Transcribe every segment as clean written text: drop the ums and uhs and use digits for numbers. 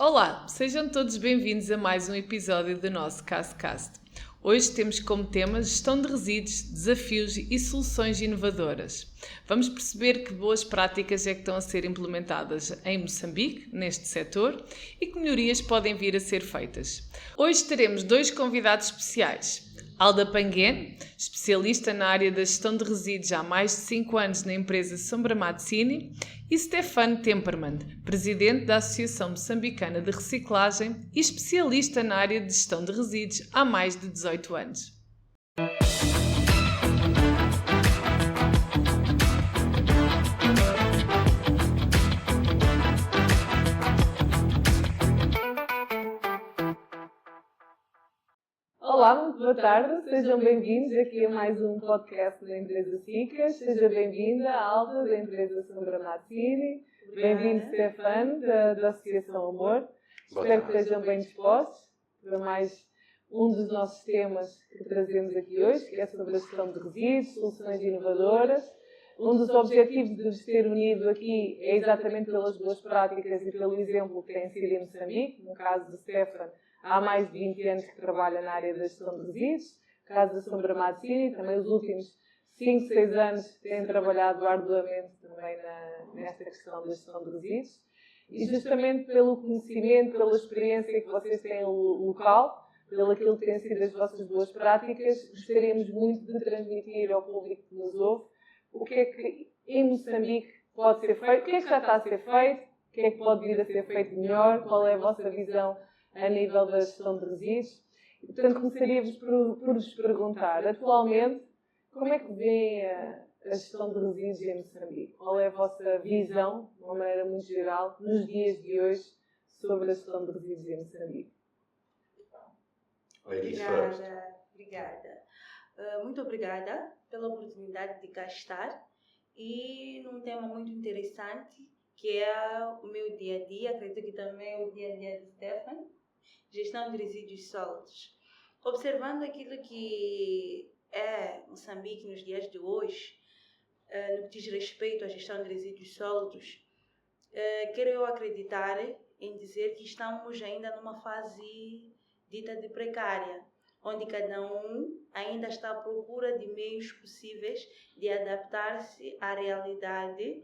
Olá, sejam todos bem-vindos a mais um episódio do nosso CastCast. Hoje temos como tema gestão de resíduos, desafios e soluções inovadoras. Vamos perceber que boas práticas é que estão a ser implementadas em Moçambique, neste setor, e que melhorias podem vir a ser feitas. Hoje teremos dois convidados especiais. Alda Panguén, especialista na área da gestão de resíduos há mais de 5 anos na empresa Sombra Mazzini, e Stefano Temperman, presidente da Associação Moçambicana de Reciclagem e especialista na área de gestão de resíduos há mais de 18 anos. Olá, muito boa tarde, sejam bem-vindos aqui a mais um podcast da empresa SICAS. Seja bem-vinda, Alda, da empresa Sombra Mazzini. Bem-vindo, Stefano, da Associação Amor. Espero que estejam bem dispostos para mais um dos nossos temas que trazemos aqui hoje, que é sobre a gestão de resíduos, soluções inovadoras. Um dos objetivos de nos ter unido aqui é exatamente pelas boas práticas e pelo exemplo que tem sido em Moçambique, no caso do Stefano. Há mais de 20 anos que trabalha na área da gestão de resíduos, no caso da Sombra Mazzini, também os últimos 5, 6 anos tem trabalhado arduamente também nesta questão da gestão de resíduos. E justamente pelo conhecimento, pela experiência que vocês têm local, pelo aquilo que têm sido as vossas boas práticas, gostaríamos muito de transmitir ao público que nos ouve o que é que em Moçambique pode ser feito, o que é que já está a ser feito, o que é que pode vir a ser feito melhor, qual é a vossa visão a nível da gestão de resíduos. E, portanto, começaríamos por vos perguntar, atualmente, como é que vê a gestão de resíduos em Moçambique? Qual é a vossa visão, de uma maneira muito geral, nos dias de hoje, sobre a gestão de resíduos em Moçambique? Obrigada. Muito obrigada pela oportunidade de cá estar e num tema muito interessante, que é o meu dia a dia, acredito que também é o dia a dia de Stefano, gestão de resíduos sólidos. Observando aquilo que é Moçambique nos dias de hoje, no que diz respeito à gestão de resíduos sólidos, quero eu acreditar em dizer que estamos ainda numa fase dita de precária, onde cada um ainda está à procura de meios possíveis de adaptar-se à realidade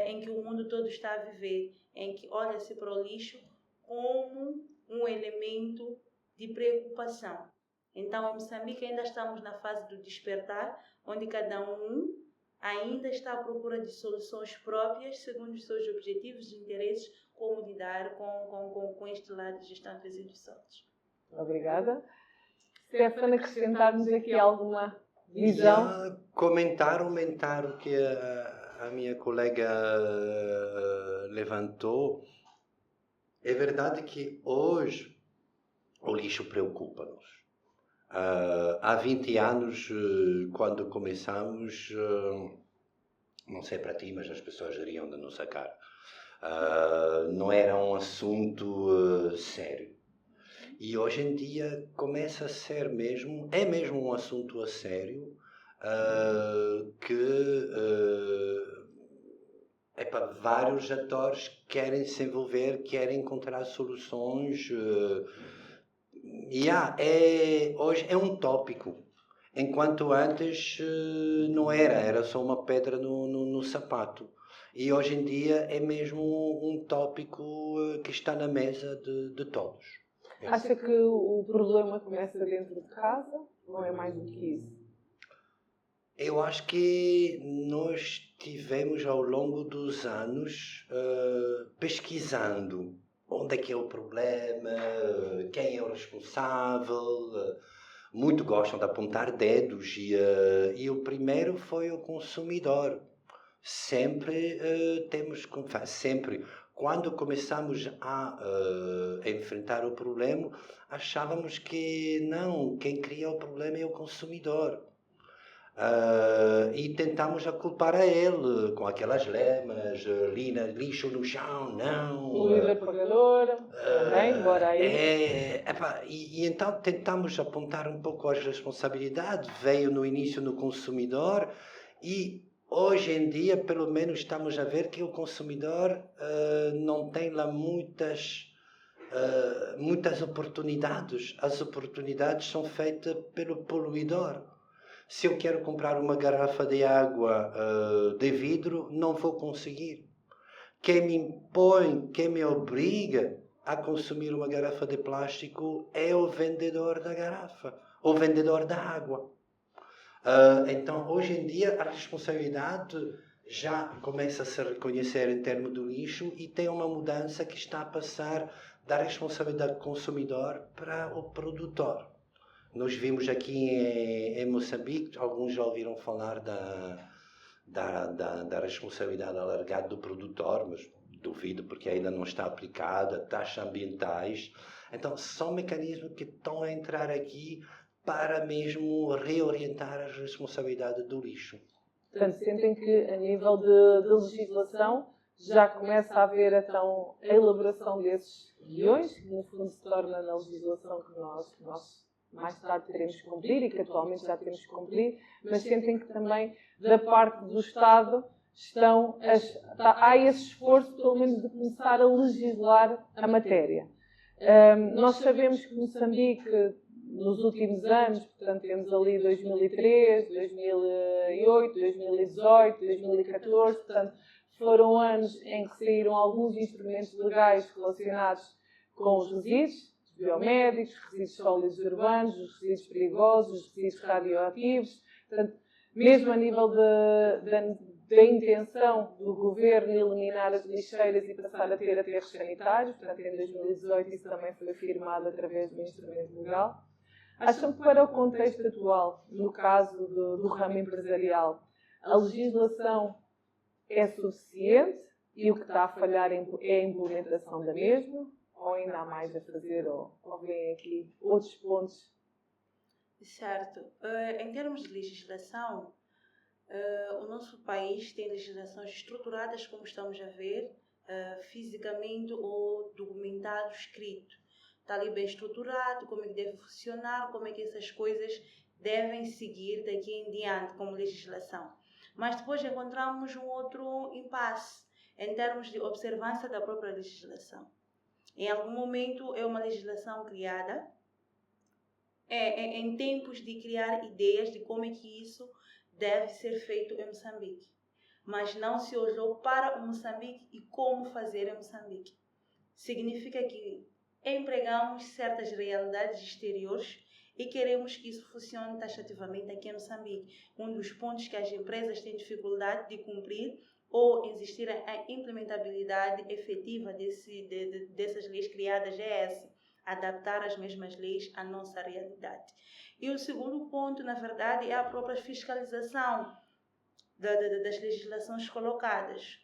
em que o mundo todo está a viver, em que olha-se para o lixo como um elemento de preocupação. Então, em Moçambique ainda estamos na fase do despertar, onde cada um ainda está à procura de soluções próprias, segundo os seus objetivos e interesses, como lidar com este lado de gestão de resíduos sólidos. Obrigada. Stefano, acrescentar-nos aqui alguma visão? Aumentar o que a minha colega levantou. É verdade que hoje o lixo preocupa-nos. Há 20 anos, quando começamos, não sei para ti, mas as pessoas iriam de nos sacar. Não era um assunto sério. E hoje em dia começa a ser mesmo, é mesmo um assunto a sério, que vários atores querem se envolver, querem encontrar soluções. Hoje é um tópico, enquanto antes não era só uma pedra no sapato. E hoje em dia é mesmo um tópico que está na mesa de todos. Acha que o problema começa dentro de casa ou é mais do que isso? Eu acho que nós tivemos ao longo dos anos pesquisando onde é que é o problema, quem é o responsável. Muito gostam de apontar dedos e o primeiro foi o consumidor. Sempre quando começamos a enfrentar o problema, achávamos que não, quem cria o problema é o consumidor. E tentamos a culpar a ele com aquelas lemas, lixo no chão, não. O líder pagador, também, bora aí. E então tentamos apontar um pouco as responsabilidades, veio no início no consumidor e hoje em dia, pelo menos, estamos a ver que o consumidor não tem lá muitas muitas oportunidades. As oportunidades são feitas pelo poluidor. Se eu quero comprar uma garrafa de água de vidro, não vou conseguir. Quem me impõe, quem me obriga a consumir uma garrafa de plástico é o vendedor da garrafa, o vendedor da água. Então, hoje em dia, a responsabilidade já começa a se reconhecer em termos do lixo e tem uma mudança que está a passar da responsabilidade do consumidor para o produtor. Nós vimos aqui em Moçambique, alguns já ouviram falar da responsabilidade alargada do produtor, mas duvido porque ainda não está aplicada, taxas ambientais. Então, são mecanismos que estão a entrar aqui para mesmo reorientar a responsabilidade do lixo. Portanto, sentem que a nível de legislação já começa a haver então a elaboração desses guiões, que no fundo se torna na legislação que nós mais tarde teremos que cumprir e que atualmente já temos que cumprir, mas sentem que também da parte do Estado há esse esforço pelo menos de começar a legislar a matéria. Nós sabemos que Moçambique, nos últimos anos, portanto temos ali 2003, 2008, 2018, 2014, portanto foram anos em que saíram alguns instrumentos legais relacionados com os resíduos biomédicos, resíduos sólidos urbanos, os resíduos perigosos, os resíduos radioativos. Portanto, mesmo a nível da intenção do governo eliminar as lixeiras e passar a ter aterros sanitários, portanto, em 2018 isso também foi afirmado através do instrumento legal. Acham que para o contexto atual, no caso do ramo empresarial, a legislação é suficiente e o que está a falhar é a implementação da mesma? Ou ainda há mais a fazer, ou vêm aqui outros pontos? Certo. Em termos de legislação, o nosso país tem legislações estruturadas, como estamos a ver, fisicamente ou documentado, escrito. Está ali bem estruturado, como é que deve funcionar, como é que essas coisas devem seguir daqui em diante como legislação. Mas depois encontramos um outro impasse em termos de observância da própria legislação. Em algum momento é uma legislação criada em tempos de criar ideias de como é que isso deve ser feito em Moçambique. Mas não se olhou para o Moçambique e como fazer em Moçambique. Significa que empregamos certas realidades exteriores e queremos que isso funcione taxativamente aqui em Moçambique. Um dos pontos que as empresas têm dificuldade de cumprir ou existir a implementabilidade efetiva dessas leis criadas é essa, adaptar as mesmas leis à nossa realidade. E o segundo ponto, na verdade, é a própria fiscalização das legislações colocadas.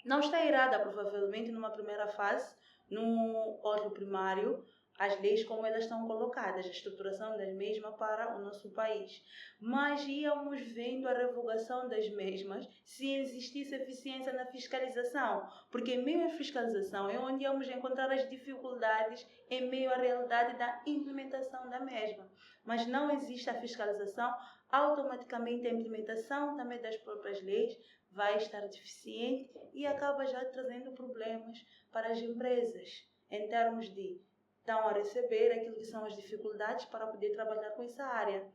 Não está errada, provavelmente, numa primeira fase, no órgão primário, as leis como elas estão colocadas, a estruturação das mesmas para o nosso país. Mas íamos vendo a revogação das mesmas se existisse eficiência na fiscalização, porque em meio à fiscalização é onde íamos encontrar as dificuldades em meio à realidade da implementação da mesma. Mas não existe a fiscalização, automaticamente a implementação também das próprias leis vai estar deficiente e acaba já trazendo problemas para as empresas, em termos de estão a receber aquilo que são as dificuldades para poder trabalhar com essa área.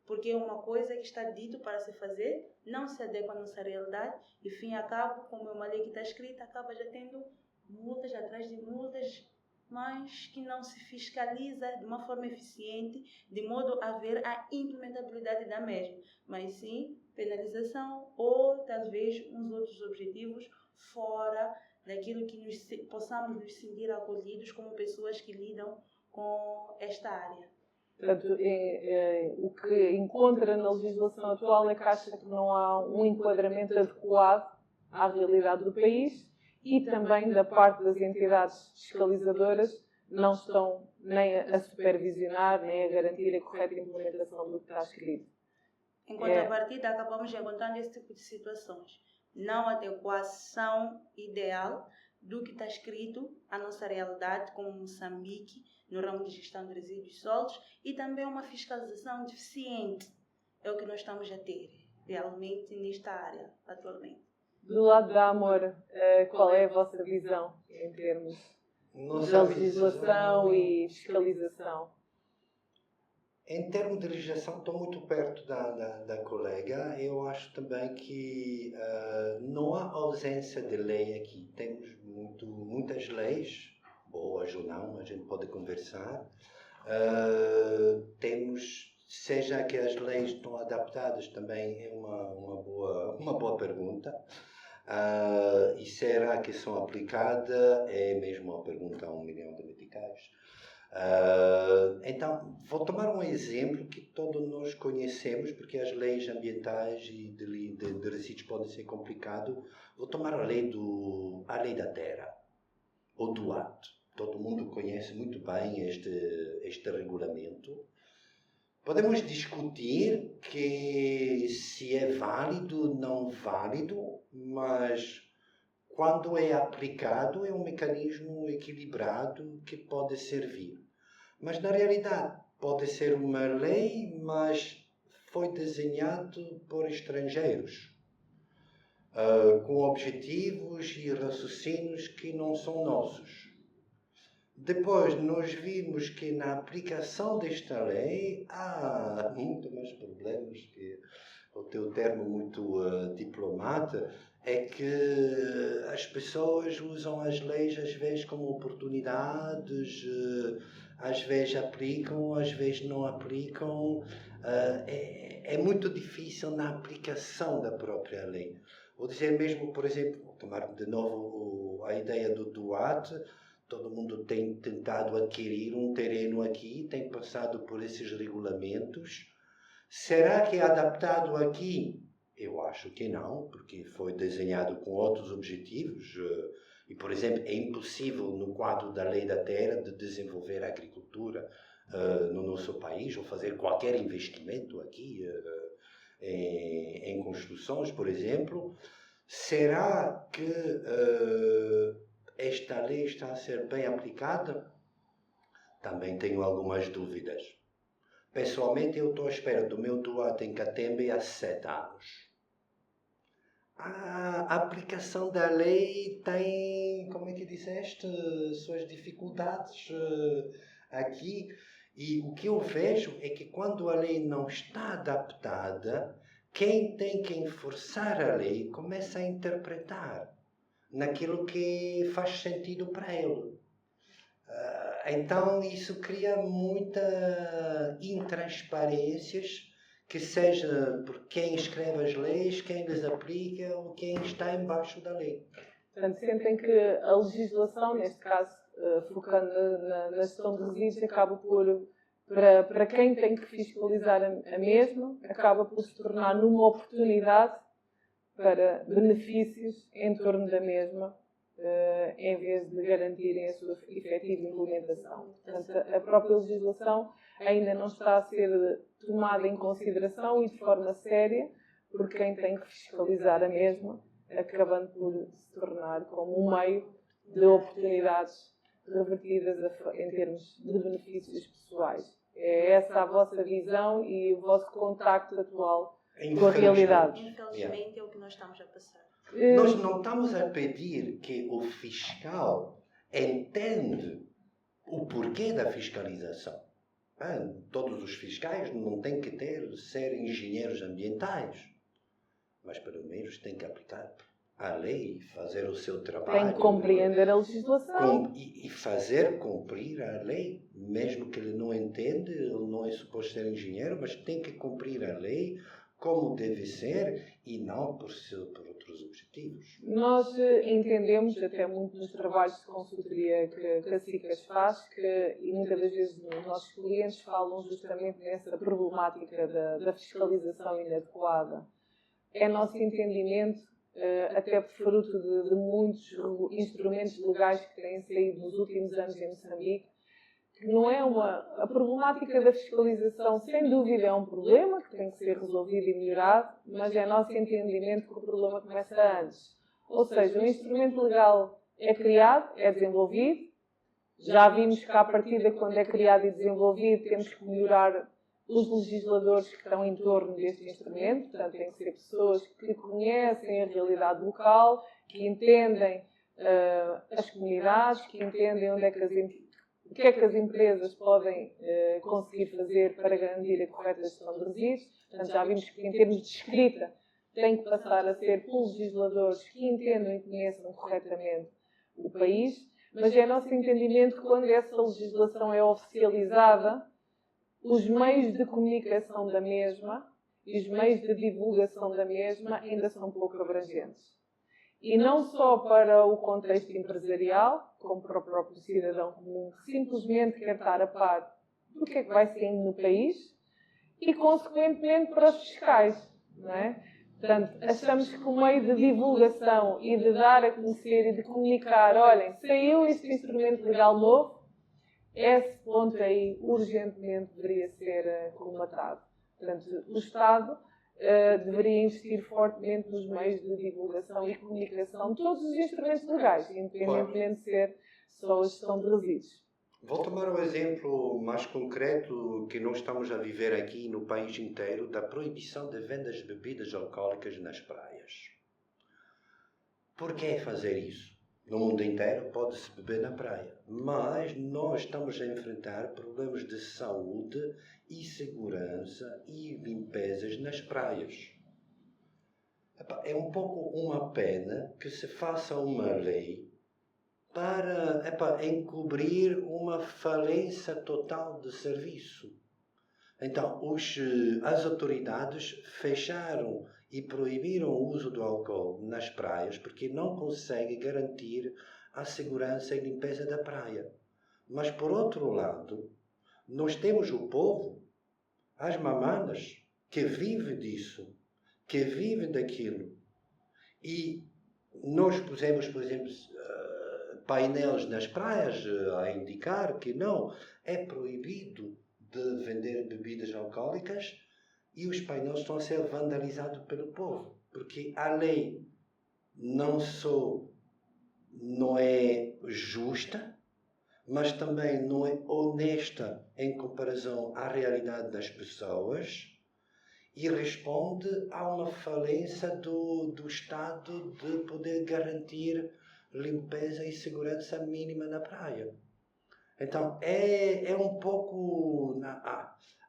Porque uma coisa que está dito para se fazer não se adequa à nossa realidade e, fim a cabo, como é uma lei que está escrita, acaba já tendo multas atrás de multas, mas que não se fiscaliza de uma forma eficiente, de modo a ver a implementabilidade da mesma, mas sim penalização ou talvez uns outros objetivos fora daquilo que possamos nos sentir acolhidos como pessoas que lidam com esta área. Portanto, o que encontra na legislação atual é que acha que não há um enquadramento adequado à realidade do país e também da parte das entidades fiscalizadoras não estão nem a supervisionar, nem a garantir a correta implementação do que está escrito. Em contrapartida, acabamos encontrando esse tipo de situações. Não adequação ideal do que está escrito à nossa realidade, como Moçambique, no ramo de gestão de resíduos sólidos, e também uma fiscalização deficiente. É o que nós estamos a ter, realmente, nesta área, atualmente. Do lado da Amor, qual é a vossa visão em termos da legislação e fiscalização? Em termos de legislação, estou muito perto da colega. Eu acho também que não há ausência de lei aqui. Temos muitas leis, boas ou não, a gente pode conversar. Temos, seja que as leis estão adaptadas, também é uma boa pergunta. E será que são aplicadas? É mesmo uma pergunta a 1 milhão de meticais. Então, vou tomar um exemplo que todos nós conhecemos, porque as leis ambientais e de resíduos podem ser complicadas. Vou tomar a lei da terra, ou do ato. Todo mundo conhece muito bem este regulamento. Podemos discutir que se é válido ou não válido, mas quando é aplicado é um mecanismo equilibrado que pode servir. Mas na realidade pode ser uma lei, mas foi desenhado por estrangeiros, com objetivos e raciocínios que não são nossos. Depois nós vimos que na aplicação desta lei há muito mais problemas, que o teu termo muito diplomata, é que as pessoas usam as leis às vezes como oportunidades, às vezes aplicam, às vezes não aplicam. É muito difícil na aplicação da própria lei. Vou dizer mesmo, por exemplo, vou tomar de novo a ideia do DUAT. Todo mundo tem tentado adquirir um terreno aqui, tem passado por esses regulamentos. Será que é adaptado aqui? Eu acho que não, porque foi desenhado com outros objetivos. E, por exemplo, é impossível, no quadro da Lei da Terra, de desenvolver a agricultura no nosso país, ou fazer qualquer investimento aqui em construções, por exemplo. Será que esta lei está a ser bem aplicada? Também tenho algumas dúvidas. Pessoalmente, eu estou à espera do meu DUAT em Catembe há 7 anos. A aplicação da lei tem, como é que disseste, suas dificuldades aqui. E o que eu vejo é que quando a lei não está adaptada, quem tem que enforçar a lei começa a interpretar naquilo que faz sentido para ele. Então isso cria muita intransparências, que seja por quem escreve as leis, quem les aplica ou quem está embaixo da lei. Portanto, sentem que a legislação, neste caso, focando na gestão de resíduos, acaba por, para quem tem que fiscalizar a mesma, acaba por se tornar numa oportunidade para benefícios em torno da mesma, em vez de garantirem a sua efetiva implementação. Portanto, a própria legislação ainda não está a ser tomada em consideração e de forma séria por quem tem que fiscalizar a mesma, acabando por se tornar como um meio de oportunidades revertidas em termos de benefícios pessoais. É essa a vossa visão e o vosso contacto atual com a realidade. Infelizmente é o que nós estamos a passar. Nós não estamos a pedir que o fiscal entenda o porquê da fiscalização. Todos os fiscais não têm que ser engenheiros ambientais, mas pelo menos têm que aplicar a lei, fazer o seu trabalho. Tem que compreender a legislação. E fazer cumprir a lei, mesmo que ele não entenda, ele não é suposto ser engenheiro, mas tem que cumprir a lei como deve ser e não por outros objetivos. Nós entendemos, até muito nos trabalhos de consultoria que a SICAS faz, e muitas das vezes os nossos clientes falam justamente nessa problemática da fiscalização inadequada. É nosso entendimento, até fruto de muitos instrumentos legais que têm saído nos últimos anos em Moçambique, que não é a problemática da fiscalização, sem dúvida, é um problema que tem que ser resolvido e melhorado, mas é nosso entendimento que o problema começa antes. Ou seja, o instrumento legal é criado, é desenvolvido, já vimos que, à partida, quando é criado e desenvolvido, temos que melhorar os legisladores que estão em torno deste instrumento, portanto, tem que ser pessoas que conhecem a realidade local, que entendem as comunidades, que entendem onde é que o que é que as empresas podem conseguir fazer para garantir a correta gestão de resíduos. Portanto, já vimos que em termos de escrita tem que passar a ser por legisladores que entendam e conheçam corretamente o país, mas é nosso entendimento que quando essa legislação é oficializada, os meios de comunicação da mesma e os meios de divulgação da mesma ainda são pouco abrangentes. E não só para o contexto empresarial, como para o próprio cidadão comum, que simplesmente quer estar a par do que é que vai saindo no país, e, consequentemente, para os fiscais. Não é? Portanto, achamos que o meio de divulgação e de dar a conhecer e de comunicar, olhem, saiu este instrumento legal novo, esse ponto aí urgentemente deveria ser colmatado. Portanto, o Estado deveria investir fortemente nos meios de divulgação e comunicação de todos os instrumentos legais, independentemente de ser só a gestão de resíduos. Vou tomar um exemplo mais concreto que nós estamos a viver aqui no país inteiro, da proibição de vendas de bebidas alcoólicas nas praias. Por que fazer isso? No mundo inteiro pode-se beber na praia, mas nós estamos a enfrentar problemas de saúde e segurança e limpezas nas praias. É um pouco uma pena que se faça uma lei para encobrir uma falência total de serviço. Então, as autoridades fecharam e proibiram o uso do álcool nas praias porque não conseguem garantir a segurança e limpeza da praia. Mas, por outro lado, nós temos o povo, as mamanas, que vive disso, que vive daquilo. E nós pusemos, por exemplo, painéis nas praias a indicar que não, é proibido de vender bebidas alcoólicas, e os painéis estão a ser vandalizados pelo povo, porque a lei não só não é justa, mas também não é honesta em comparação à realidade das pessoas e responde a uma falência do Estado de poder garantir limpeza e segurança mínima na praia. Então, é um pouco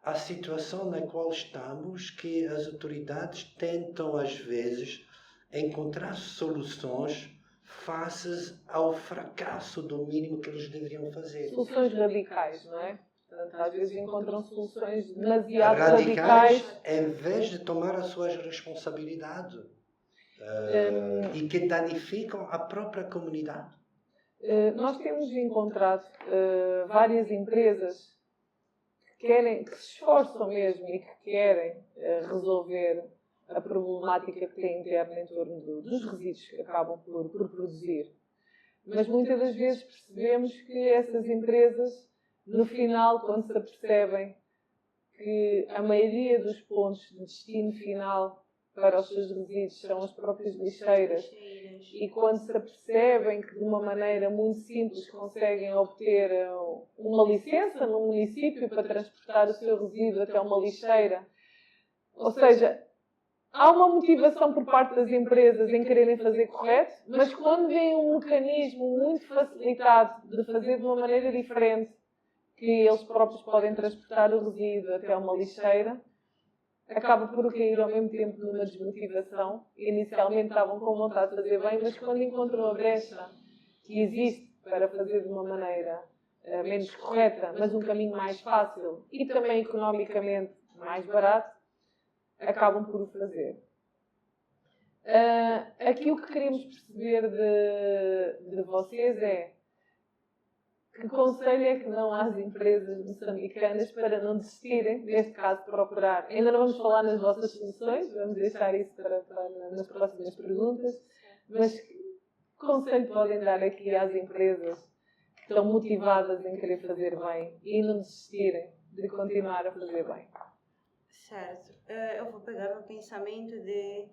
a situação na qual estamos, que as autoridades tentam, às vezes, encontrar soluções face ao fracasso do mínimo que eles deveriam fazer. Soluções radicais, não é? Portanto, às vezes encontram soluções demasiado radicais em vez de tomar as suas responsabilidades e que danificam a própria comunidade. Nós temos encontrado várias empresas que se esforçam mesmo e que querem resolver a problemática que têm interna em torno dos resíduos que acabam por produzir. Mas muitas das vezes percebemos que essas empresas, no final, quando se apercebem que a maioria dos pontos de destino final para os seus resíduos são as próprias lixeiras, e quando se apercebem que de uma maneira muito simples conseguem obter uma licença no município para transportar o seu resíduo até uma lixeira, ou seja, há uma motivação por parte das empresas em quererem fazer correto, mas quando vem um mecanismo muito facilitado de fazer de uma maneira diferente, que eles próprios podem transportar o resíduo até uma lixeira, acaba por cair ao mesmo tempo numa desmotivação. Inicialmente estavam com vontade de fazer bem, mas quando encontram a brecha que existe para fazer de uma maneira menos correta, mas um caminho mais fácil e também economicamente mais barato, acabam por o fazer. Aqui o que queremos perceber de vocês é que conselho é que dão às empresas moçambicanas para não desistirem, neste caso procurar. Ainda não vamos falar nas vossas soluções, vamos deixar isso para nas próximas perguntas, mas que conselho podem dar aqui às empresas que estão motivadas em querer fazer bem e não desistirem de continuar a fazer bem? Certo. Eu vou pegar um pensamento de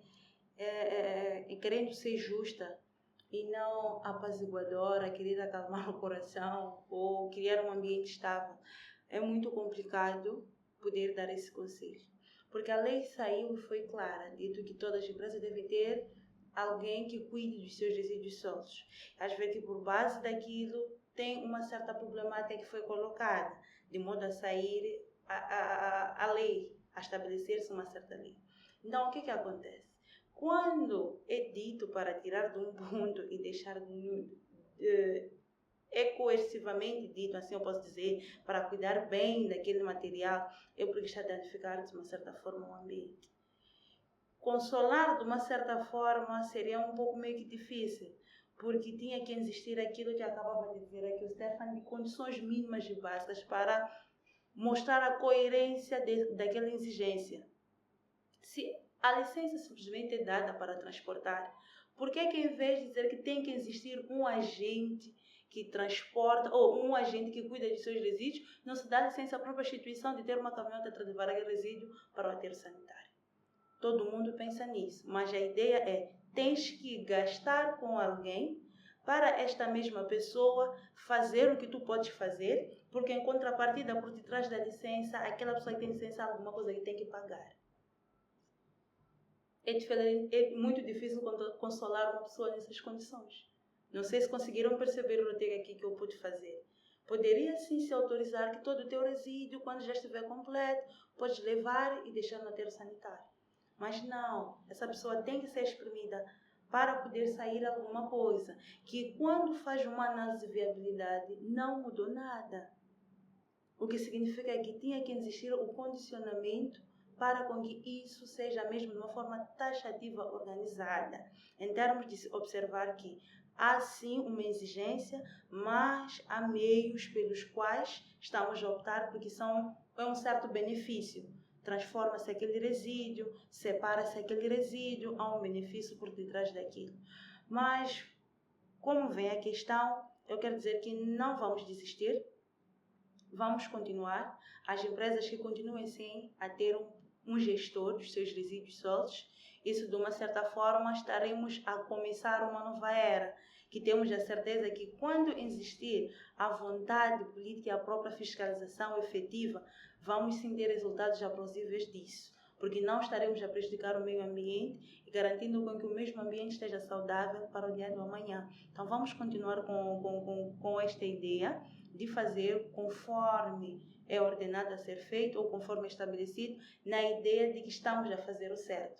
querendo ser justa e não apaziguadora, querer acalmar o coração ou criar um ambiente estável. É muito complicado poder dar esse conselho. Porque a lei saiu e foi clara, dito que todas as empresas devem ter alguém que cuide dos seus resíduos sólidos. Às vezes que por base daquilo tem uma certa problemática que foi colocada, de modo a sair a lei, a estabelecer-se uma certa lei. Então, o que acontece? Quando é dito para tirar de um ponto e deixar é coercivamente dito, assim eu posso dizer, para cuidar bem daquele material, é porque está a danificar de uma certa forma o ambiente. Consolar de uma certa forma seria um pouco meio que difícil, porque tinha que existir aquilo que acabava de dizer aqui o Stefan, de condições mínimas e básicas para mostrar a coerência daquela exigência. Se a licença simplesmente é dada para transportar, por que em vez de dizer que tem que existir um agente que transporta ou um agente que cuida de seus resíduos, não se dá licença à própria instituição de ter uma caminhonete para levar aquele resíduo para o aterro sanitário? Todo mundo pensa nisso, mas a ideia é, tens que gastar com alguém para esta mesma pessoa fazer o que tu podes fazer, porque em contrapartida, por detrás da licença, aquela pessoa que tem licença, alguma coisa que tem que pagar. É muito difícil consolar uma pessoa nessas condições. Não sei se conseguiram perceber o roteiro aqui que eu pude fazer. Poderia sim se autorizar que todo o teu resíduo, quando já estiver completo, podes levar e deixar no aterro sanitário. Mas não, essa pessoa tem que ser exprimida para poder sair alguma coisa, que quando faz uma análise de viabilidade não mudou nada. O que significa que tinha que existir o condicionamento para com que isso seja mesmo de uma forma taxativa organizada, em termos de se observar que há sim uma exigência, mas há meios pelos quais estamos a optar porque é um certo benefício. Transforma-se aquele resíduo, separa-se aquele resíduo, há um benefício por detrás daquilo. Mas, como vem a questão, eu quero dizer que não vamos desistir, vamos continuar. As empresas que continuem sim a ter um gestor dos seus resíduos sólidos, isso de uma certa forma estaremos a começar uma nova era, que temos a certeza que quando existir a vontade política e a própria fiscalização efetiva, vamos sim ter resultados aplausíveis disso, porque não estaremos a prejudicar o meio ambiente e garantindo que o mesmo ambiente esteja saudável para o dia do amanhã. Então vamos continuar com esta ideia de fazer conforme é ordenado a ser feito ou conforme é estabelecido, na ideia de que estamos a fazer o certo.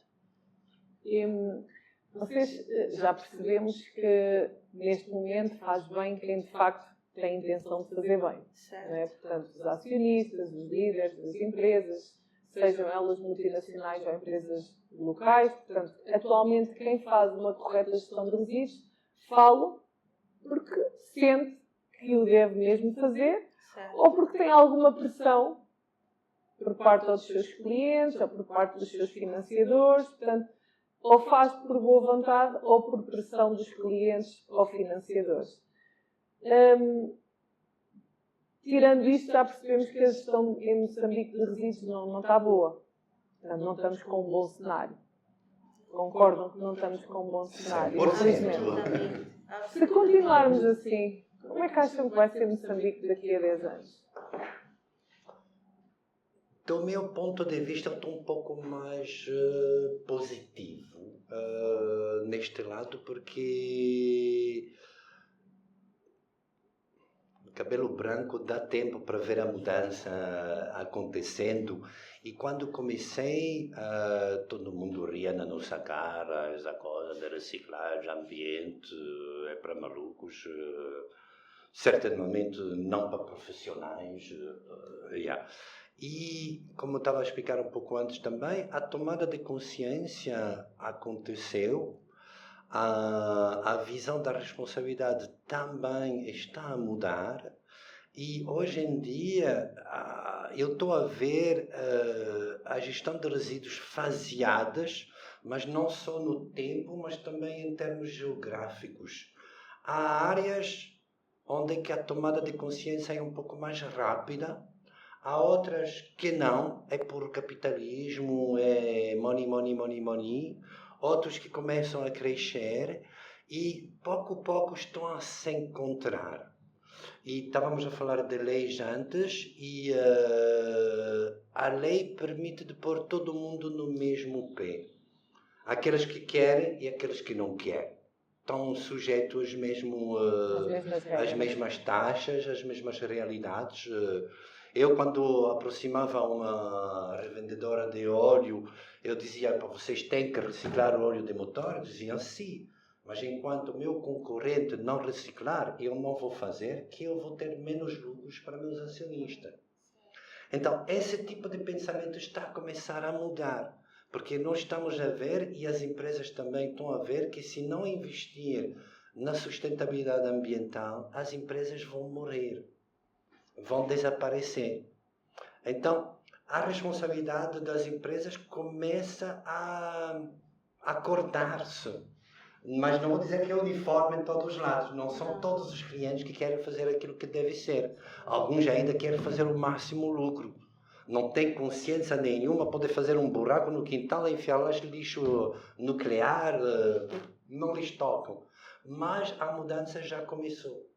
Vocês já percebemos que neste momento faz bem quem de facto tem a intenção de fazer bem. Não é? Portanto, os acionistas, os líderes das empresas, sejam elas multinacionais ou empresas locais. Portanto, atualmente quem faz uma correta gestão de resíduos fala porque sente que o deve mesmo fazer, Certo. ou porque tem alguma pressão por parte dos seus clientes ou por parte dos seus financiadores. Portanto, ou faz por boa vontade ou por pressão dos clientes ou financiadores. Tirando isto, já percebemos que a gestão em Moçambique de resíduos não está boa. Portanto, não estamos com um bom cenário. Concordam que não estamos com um bom cenário? Infelizmente. Se continuarmos assim, como é que acham que vai ser Moçambique daqui a 10 anos? Do meu ponto de vista, eu estou um pouco mais positivo neste lado, porque cabelo branco dá tempo para ver a mudança acontecendo. E quando comecei, todo mundo ria na nossa cara, essa coisa de reciclagem, ambiente, é para malucos. Certamente não para profissionais. E, como eu estava a explicar um pouco antes também, a tomada de consciência aconteceu, a visão da responsabilidade também está a mudar, e hoje em dia eu estou a ver a gestão de resíduos faseadas, mas não só no tempo, mas também em termos geográficos. Há áreas onde é que a tomada de consciência é um pouco mais rápida. Há outras que não, é por capitalismo, é money. Outros que começam a crescer e pouco a pouco estão a se encontrar. E estávamos a falar de leis antes e a lei permite de pôr todo mundo no mesmo pé. Aqueles que querem e aqueles que não querem. Estão sujeitos às mesmas taxas, às mesmas realidades. Eu, quando aproximava uma revendedora de óleo, eu dizia, vocês têm que reciclar o óleo de motor? Diziam, sim. Mas enquanto o meu concorrente não reciclar, eu não vou fazer, que eu vou ter menos lucros para meus acionistas. Então, esse tipo de pensamento está a começar a mudar. Porque nós estamos a ver, e as empresas também estão a ver, que se não investir na sustentabilidade ambiental, as empresas vão morrer, vão desaparecer. Então, a responsabilidade das empresas começa a acordar-se. Mas não vou dizer que é uniforme em todos os lados. Não são todos os clientes que querem fazer aquilo que deve ser. Alguns ainda querem fazer o máximo lucro. Não tem consciência nenhuma, pode fazer um buraco no quintal e enfiar lá lixo nuclear, não lhes tocam. Mas a mudança já começou.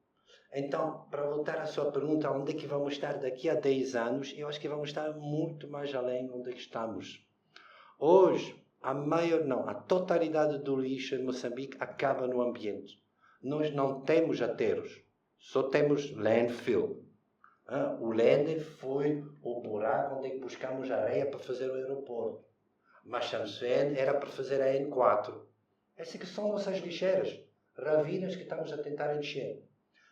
Então, para voltar à sua pergunta, onde é que vamos estar daqui a 10 anos, eu acho que vamos estar muito mais além onde é que estamos. Hoje, a totalidade do lixo em Moçambique acaba no ambiente. Nós não temos aterros, só temos landfill. O land foi o buraco onde buscamos areia para fazer o aeroporto. Mas Shamsuene era para fazer a N4. Essas que são nossas lixeiras, ravinas que estamos a tentar encher.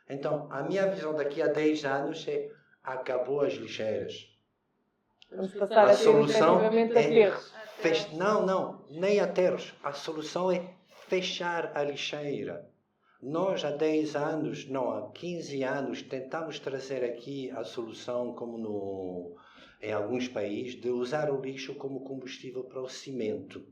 Então, a minha visão daqui a 10 anos é acabou as lixeiras. Vamos passar a solução é aterros. Não, nem aterros. A solução é fechar a lixeira. Nós há 10 anos, não, há 15 anos, tentamos trazer aqui a solução, como em alguns países, de usar o lixo como combustível para o cimento.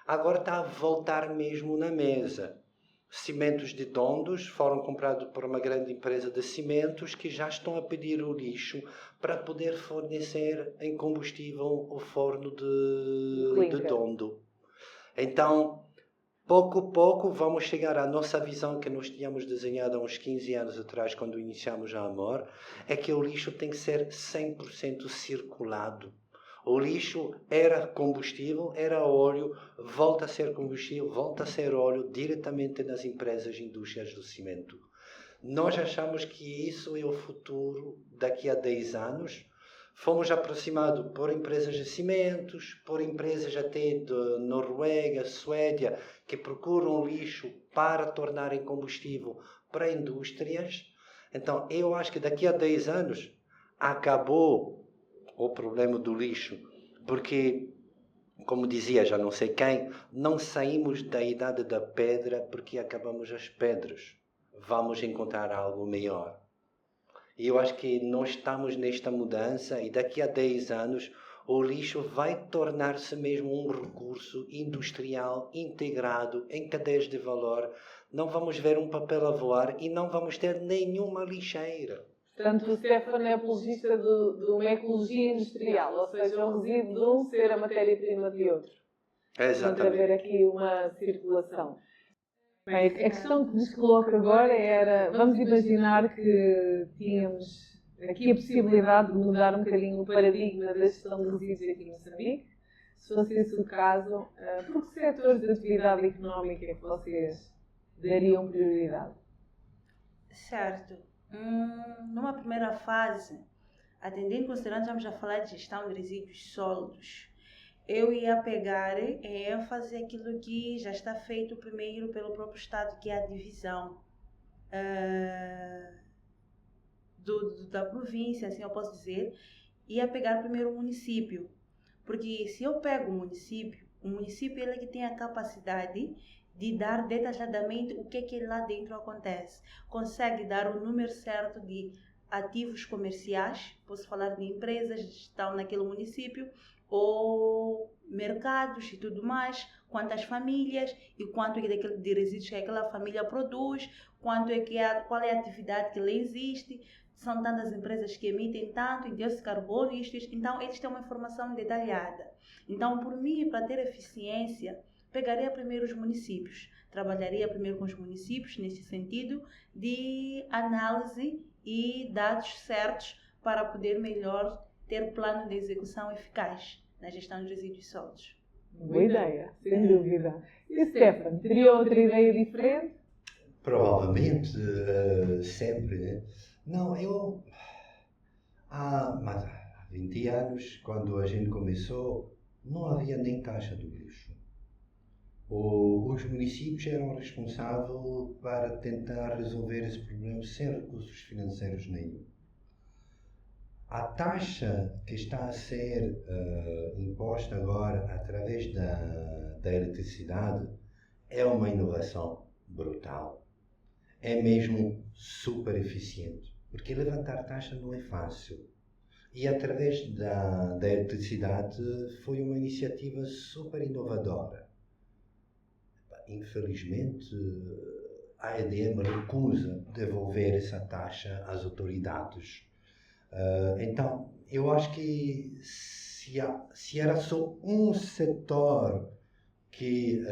Agora está a voltar mesmo na mesa. Cimentos de Dondos foram comprados por uma grande empresa de cimentos que já estão a pedir o lixo para poder fornecer em combustível o forno de Dondo. Então, pouco a pouco vamos chegar à nossa visão que nós tínhamos desenhado há uns 15 anos atrás, quando iniciamos a Amor, é que o lixo tem que ser 100% circulado. O lixo era combustível, era óleo, volta a ser combustível, volta a ser óleo diretamente nas empresas e indústrias do cimento. Nós achamos que isso é o futuro daqui a 10 anos. Fomos aproximados por empresas de cimentos, por empresas até de Noruega, Suécia, que procuram lixo para tornar em combustível para indústrias. Então, eu acho que daqui a 10 anos acabou o problema do lixo, porque, como dizia já não sei quem, não saímos da idade da pedra porque acabamos as pedras. Vamos encontrar algo melhor. E eu acho que nós estamos nesta mudança e daqui a 10 anos o lixo vai tornar-se mesmo um recurso industrial integrado em cadeias de valor. Não vamos ver um papel a voar e não vamos ter nenhuma lixeira. Portanto, o Stefano é apologista de uma ecologia industrial, ou seja, o resíduo de um ser a matéria-prima de outro. Exatamente. Portanto, haver aqui uma circulação. Bem, a questão que nos coloca agora era, vamos imaginar que tínhamos aqui a possibilidade de mudar um bocadinho o paradigma da gestão de resíduos aqui em Moçambique. Se fosse esse o caso, por que setores de atividade económica é que vocês dariam prioridade? Certo. Numa primeira fase, atendendo, considerando, vamos a falar de gestão de resíduos sólidos, eu ia pegar em ênfase aquilo que já está feito primeiro pelo próprio Estado, que é a divisão da província, assim eu posso dizer, ia pegar primeiro o município. Porque se eu pego o município ele é que tem a capacidade de dar detalhadamente o que lá dentro acontece. Consegue dar o número certo de ativos comerciais, posso falar de empresas que estão naquele município, ou mercados e tudo mais, quantas famílias e quanto é de resíduos que aquela família produz, qual é a atividade que lá existe, são tantas empresas que emitem tanto em dióxido de carbono, então eles têm uma informação detalhada. Então, por mim, para ter eficiência, pegaria primeiro os municípios, trabalharia primeiro com os municípios nesse sentido de análise e dados certos para poder melhor ter plano de execução eficaz na gestão de resíduos sólidos. Boa ideia, sem dúvida. E Stefan, teria outra ideia diferente? Provavelmente, sempre, né? Não, mas há 20 anos, quando a gente começou, não havia nem taxa do lixo. Os municípios eram responsáveis para tentar resolver esse problema sem recursos financeiros nenhum. A taxa que está a ser imposta agora através da eletricidade é uma inovação brutal. É mesmo super eficiente, porque levantar taxa não é fácil. E através da eletricidade foi uma iniciativa super inovadora. Infelizmente, a EDM recusa devolver essa taxa às autoridades. Então, eu acho que se era só um setor que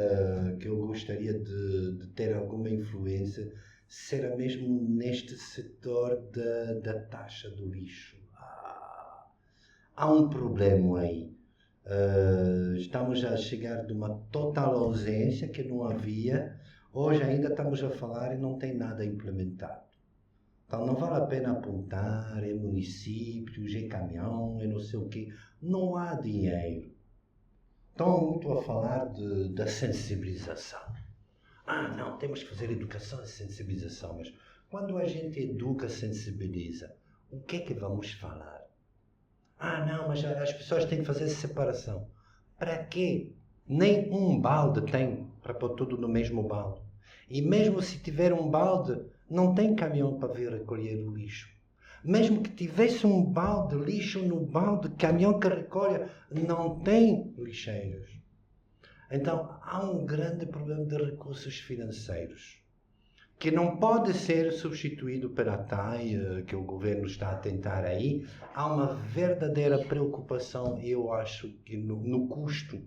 eu gostaria de ter alguma influência, será mesmo neste setor da taxa do lixo. Há um problema aí. Estamos a chegar de uma total ausência que não havia. Hoje ainda estamos a falar e não tem nada implementado. Então não vale a pena apontar, é municípios, é caminhão, é não sei o quê. Não há dinheiro. Estão muito a falar da sensibilização. Não, temos que fazer educação e sensibilização. Mas quando a gente educa, sensibiliza, o que é que vamos falar? Não, mas as pessoas têm que fazer separação. Para quê? Nem um balde tem para pôr tudo no mesmo balde. E mesmo se tiver um balde, não tem caminhão para vir recolher o lixo. Mesmo que tivesse um balde de lixo no balde, caminhão que recolha, não tem lixeiros. Então, há um grande problema de recursos financeiros, que não pode ser substituído pela TAI, que o governo está a tentar aí. Há uma verdadeira preocupação, eu acho, que no custo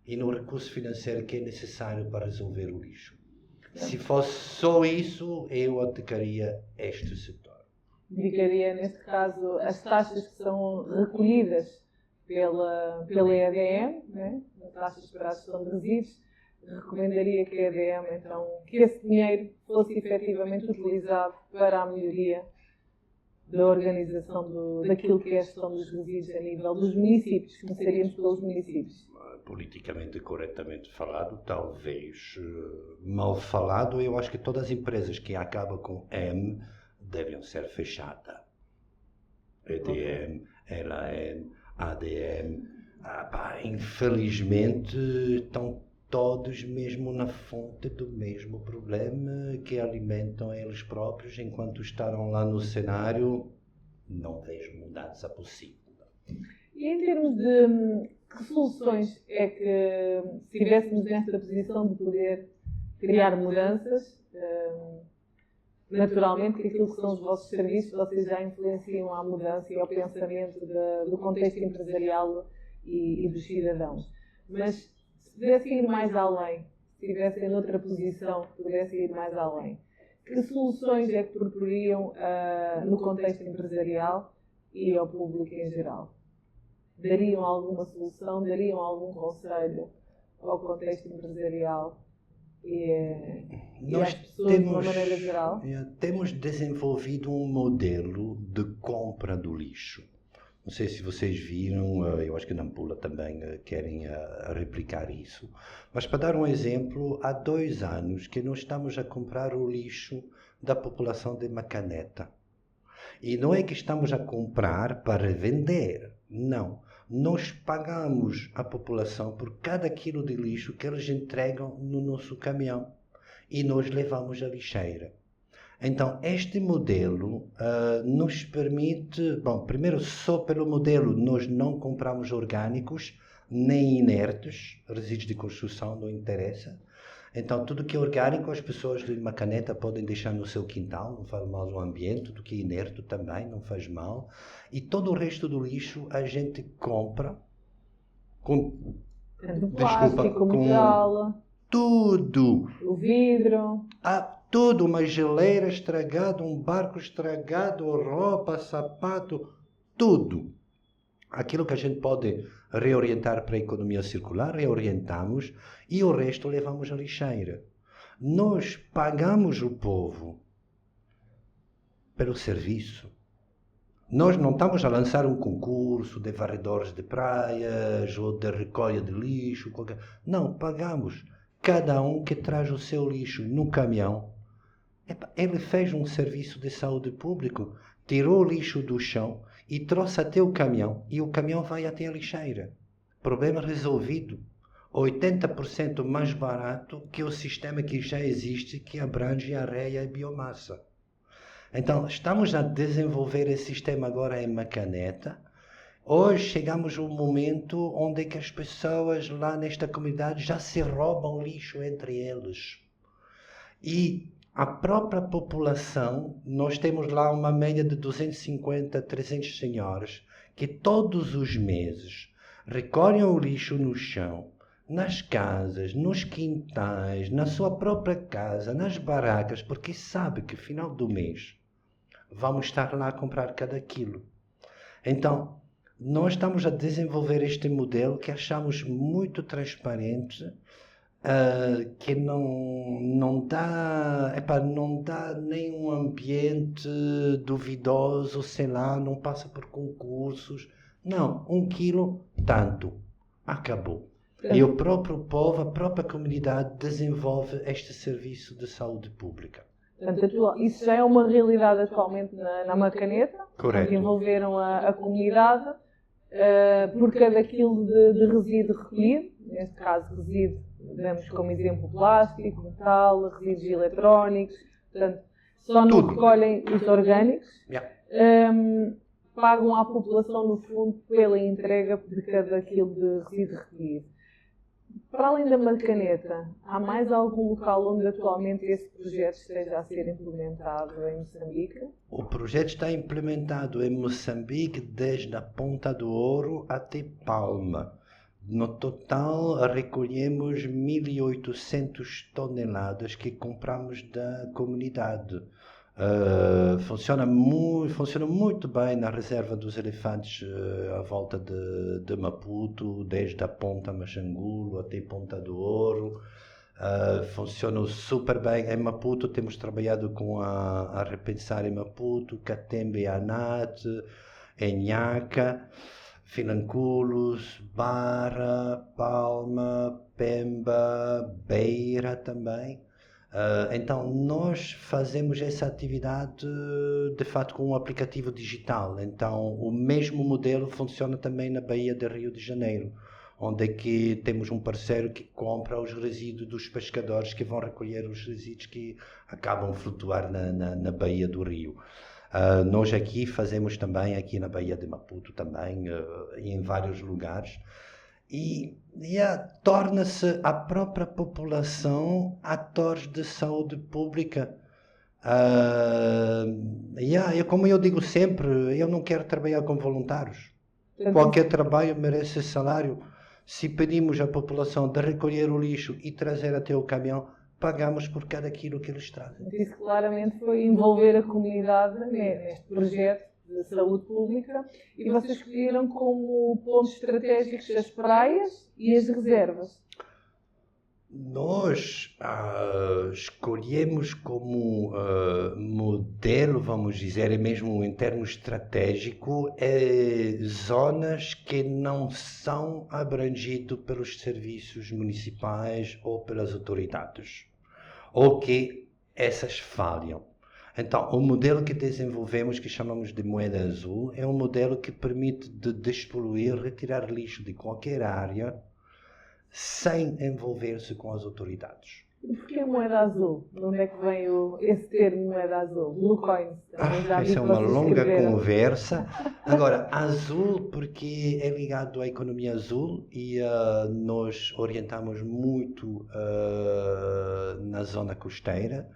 e no recurso financeiro que é necessário para resolver o lixo. Se fosse só isso, eu atacaria este setor. Dedicaria, neste caso, as taxas que são recolhidas pela EDM, né? Taxas para a gestão de resíduos. Recomendaria que a EDM, então, que esse dinheiro fosse efetivamente utilizado para a melhoria da organização daquilo que é a gestão dos resíduos a nível dos municípios. Começaríamos pelos municípios. Politicamente corretamente falado, talvez mal falado, eu acho que todas as empresas que acabam com M devem ser fechadas. EDM, LAM, ADM, infelizmente estão todos mesmo na fonte do mesmo problema, que alimentam eles próprios. Enquanto estarão lá no cenário, não vejo mudança possível. E em termos de que soluções é que, se estivéssemos nesta posição de poder criar mudanças, naturalmente que aquilo que são os vossos serviços, vocês já influenciam à mudança e ao pensamento do contexto empresarial e dos cidadãos. Mas se pudessem ir mais além, se estivessem noutra posição, pudessem ir mais além, que soluções é que proporiam no contexto empresarial e ao público em geral? Dariam alguma solução, dariam algum conselho ao contexto empresarial e às pessoas de uma maneira geral? Temos desenvolvido um modelo de compra do lixo. Não sei se vocês viram, eu acho que na Nampula também querem replicar isso. Mas para dar um exemplo, há 2 anos que nós estamos a comprar o lixo da população de Macaneta. E não é que estamos a comprar para vender, não. Nós pagamos à população por cada quilo de lixo que eles entregam no nosso caminhão. E nós levamos à lixeira. Então, este modelo nos permite... Bom, primeiro, só pelo modelo, nós não compramos orgânicos, nem inertes, resíduos de construção, não interessa. Então, tudo que é orgânico, as pessoas de Macaneta podem deixar no seu quintal, não faz mal ao ambiente. Tudo que é inerte também, não faz mal. E todo o resto do lixo a gente compra com... Plástico, metal, tudo. o vidro. Tudo, uma geleira estragada, um barco estragado, roupa, sapato, tudo. Aquilo que a gente pode reorientar para a economia circular, reorientamos e o resto levamos à lixeira. Nós pagamos o povo pelo serviço. Nós não estamos a lançar um concurso de varredores de praias ou de recolha de lixo. Não, pagamos. Cada um que traz o seu lixo no caminhão, ele fez um serviço de saúde público, tirou o lixo do chão e trouxe até o caminhão, e o caminhão vai até a lixeira. Problema resolvido. 80% mais barato que o sistema que já existe, que abrange a areia e a biomassa. Então, estamos a desenvolver esse sistema agora em Macaneta. Hoje chegamos a um momento onde que as pessoas lá nesta comunidade já se roubam lixo entre eles. E a própria população, nós temos lá uma média de 250, 300 senhoras que todos os meses recolhem o lixo no chão, nas casas, nos quintais, na sua própria casa, nas barracas, porque sabe que final do mês vamos estar lá a comprar cada quilo. Então, nós estamos a desenvolver este modelo que achamos muito transparente, que não dá nenhum ambiente duvidoso, sei lá, não passa por concursos. Não, 1 quilo, tanto. Acabou. E o próprio povo, a própria comunidade desenvolve este serviço de saúde pública. Portanto, isso já é uma realidade atualmente na Macaneta. Correto. Que envolveram a comunidade por cada quilo de resíduo recolhido. Neste caso, resíduo, damos como exemplo plástico, metal, resíduos eletrónicos. Portanto, só não recolhem os orgânicos. Yeah. Pagam à população, no fundo, pela entrega de cada quilo de resíduo recolhido. Para além da Macaneta, há mais algum local onde atualmente esse projeto esteja a ser implementado em Moçambique? O projeto está implementado em Moçambique desde a Ponta do Ouro até Palma. No total, recolhemos 1.800 toneladas que compramos da comunidade. Funciona muito bem na reserva dos elefantes à volta de Maputo, desde a Ponta Machangulo até Ponta do Ouro. Funciona super bem. Em Maputo temos trabalhado com a Repensar em Maputo, Catembe e Anat, Enhaca, Financulos, Barra, Palma, Pemba, Beira também. Então, nós fazemos essa atividade, de fato, com um aplicativo digital. Então, o mesmo modelo funciona também na Baía de Rio de Janeiro, onde é que temos um parceiro que compra os resíduos dos pescadores que vão recolher os resíduos que acabam a flutuar na Baía do Rio. Nós aqui fazemos também, aqui na Baía de Maputo também, e em vários lugares. E torna-se a própria população atores de saúde pública. Como eu digo sempre, eu não quero trabalhar com voluntários. Qualquer trabalho merece salário. Se pedimos à população de recolher o lixo e trazer até o caminhão, pagamos por cada quilo que eles trazem. Isso claramente foi envolver a comunidade neste projeto de saúde pública, e vocês escolheram como pontos estratégicos as praias e as reservas. Nós escolhemos como modelo, vamos dizer, mesmo em termos estratégicos, zonas que não são abrangidas pelos serviços municipais ou pelas autoridades, ou que essas falham. Então, o modelo que desenvolvemos, que chamamos de moeda azul, é um modelo que permite despoluir, retirar lixo de qualquer área, sem envolver-se com as autoridades. E porquê moeda azul? De onde é que vem esse termo moeda azul? Blue coins. Essa é uma longa conversa. Agora, azul porque é ligado à economia azul e nós orientamos muito na zona costeira,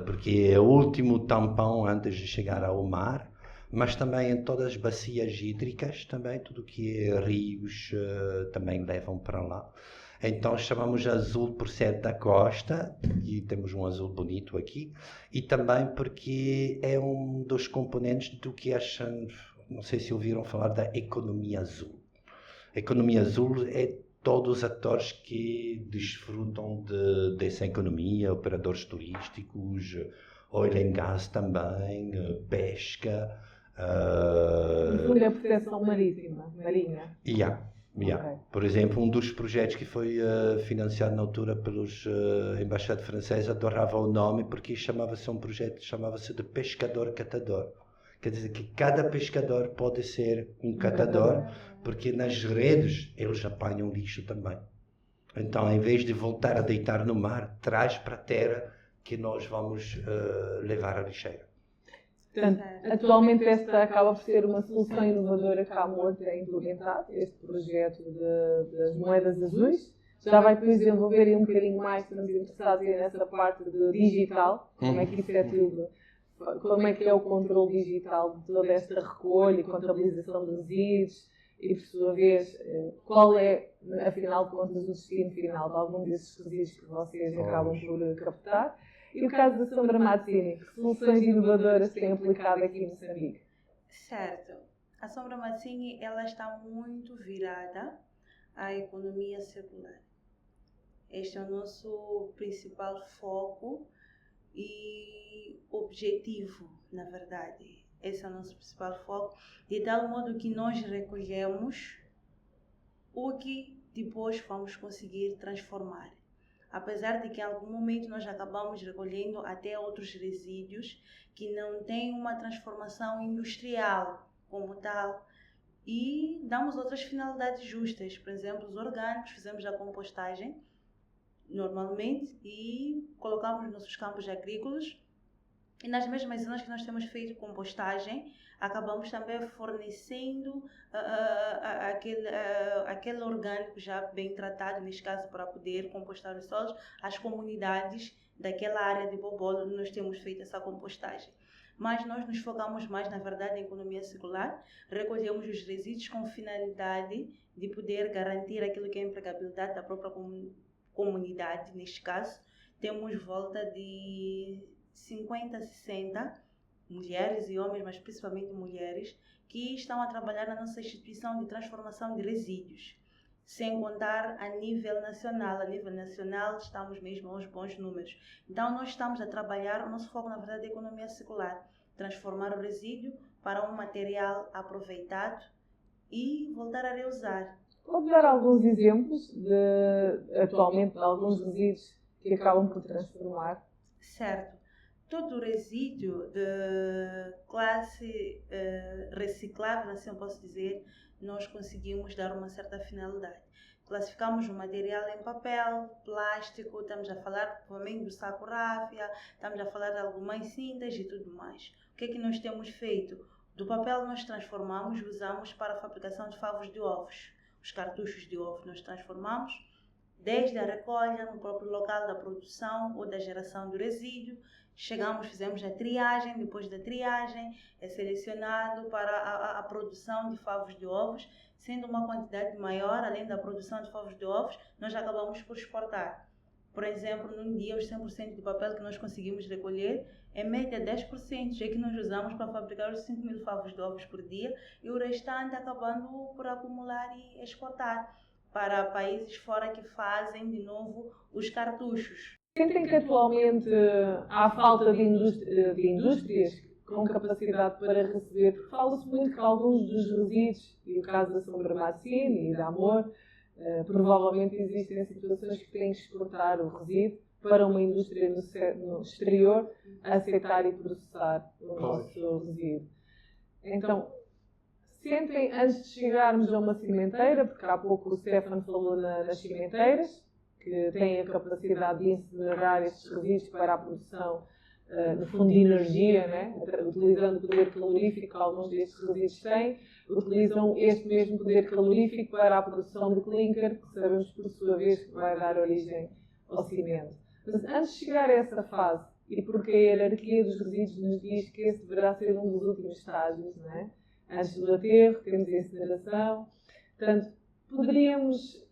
porque é o último tampão antes de chegar ao mar, mas também em todas as bacias hídricas, também tudo que é rios também levam para lá. Então chamamos azul por ser da costa, e temos um azul bonito aqui, e também porque é um dos componentes do que não sei se ouviram falar da economia azul. A economia azul é todos os atores que desfrutam dessa economia, operadores turísticos, oil and gas também, pesca. No fundo, é a proteção marinha. Yeah. Okay. Por exemplo, um dos projetos que foi financiado na altura pelos embaixada francesa adorava o nome porque chamava-se de pescador-catador. Quer dizer que cada pescador pode ser um catador, porque nas redes eles apanham lixo também. Então, em vez de voltar a deitar no mar, traz para a terra que nós vamos levar a lixeira. Portanto, atualmente esta acaba por ser uma solução inovadora que a Amor tem implementado, este projeto das moedas azuis. Já vai depois desenvolver um bocadinho mais, estamos interessados nessa parte de digital, como é que isso é tudo, como é que é o controle digital de toda esta recolha e contabilização dos resíduos e, por sua vez, qual é, afinal de contas, o destino final de algum desses resíduos que vocês acabam por captar. E o caso da Sombra Mazzini, que soluções inovadoras têm aplicado aqui em Moçambique? Certo. A Sombra Mazzini, ela está muito virada à economia circular. Este é o nosso principal foco e objetivo, na verdade. Esse é o nosso principal foco, de tal modo que nós recolhemos o que depois vamos conseguir transformar. Apesar de que em algum momento nós acabamos recolhendo até outros resíduos que não têm uma transformação industrial como tal e damos outras finalidades justas. Por exemplo, os orgânicos, fizemos a compostagem normalmente e colocamos nos nossos campos agrícolas e nas mesmas zonas que nós temos feito compostagem, acabamos também fornecendo aquele orgânico já bem tratado, neste caso para poder compostar os solos, às comunidades daquela área de Bobolo onde nós temos feito essa compostagem. Mas nós nos focamos mais, na verdade, em economia circular, recolhemos os resíduos com finalidade de poder garantir aquilo que é a empregabilidade da própria comunidade, neste caso. Temos volta de 50, 60 mulheres e homens, mas principalmente mulheres, que estão a trabalhar na nossa instituição de transformação de resíduos, sem contar a nível nacional. A nível nacional estamos mesmo aos bons números. Então nós estamos a trabalhar, o nosso foco na verdade é a economia circular, transformar o resíduo para um material aproveitado e voltar a reusar. Pode dar alguns exemplos atualmente de alguns resíduos que acabam por transformar? Certo. Todo o resíduo de classe reciclável, assim eu posso dizer, nós conseguimos dar uma certa finalidade. Classificamos o material em papel, plástico, estamos a falar provavelmente do saco ráfia, estamos a falar de algumas cintas e tudo mais. O que é que nós temos feito? Do papel nós transformamos e usamos para a fabricação de favos de ovos. Os cartuchos de ovo nós transformamos desde a recolha no próprio local da produção ou da geração do resíduo. Fizemos a triagem, depois da triagem é selecionado para a produção de favos de ovos, sendo uma quantidade maior, além da produção de favos de ovos, nós acabamos por exportar. Por exemplo, num dia os 100% de papel que nós conseguimos recolher, em média 10% é que nós usamos para fabricar os 5.000 favos de ovos por dia e o restante acabando por acumular e exportar para países fora que fazem de novo os cartuchos. Sentem que atualmente há falta de indústrias com capacidade para receber, porque fala-se muito que alguns dos resíduos, e o caso da Sombra Mazzini e da Amor, provavelmente existem situações que têm que exportar o resíduo para uma indústria no exterior aceitar e processar o nosso resíduo. Então, sentem, antes de chegarmos a uma cimenteira, porque há pouco o Stefano falou nas cimenteiras, que têm a capacidade de incinerar estes resíduos para a produção, no fundo, de energia, né? Utilizando o poder calorífico que alguns destes resíduos têm, utilizam este mesmo poder calorífico para a produção de clinker, que sabemos, por sua vez, que vai dar origem ao cimento. Mas antes de chegar a essa fase, e porque a hierarquia dos resíduos nos diz que esse deverá ser um dos últimos estágios, não é? Antes do aterro, temos a incineração. Portanto, poderíamos...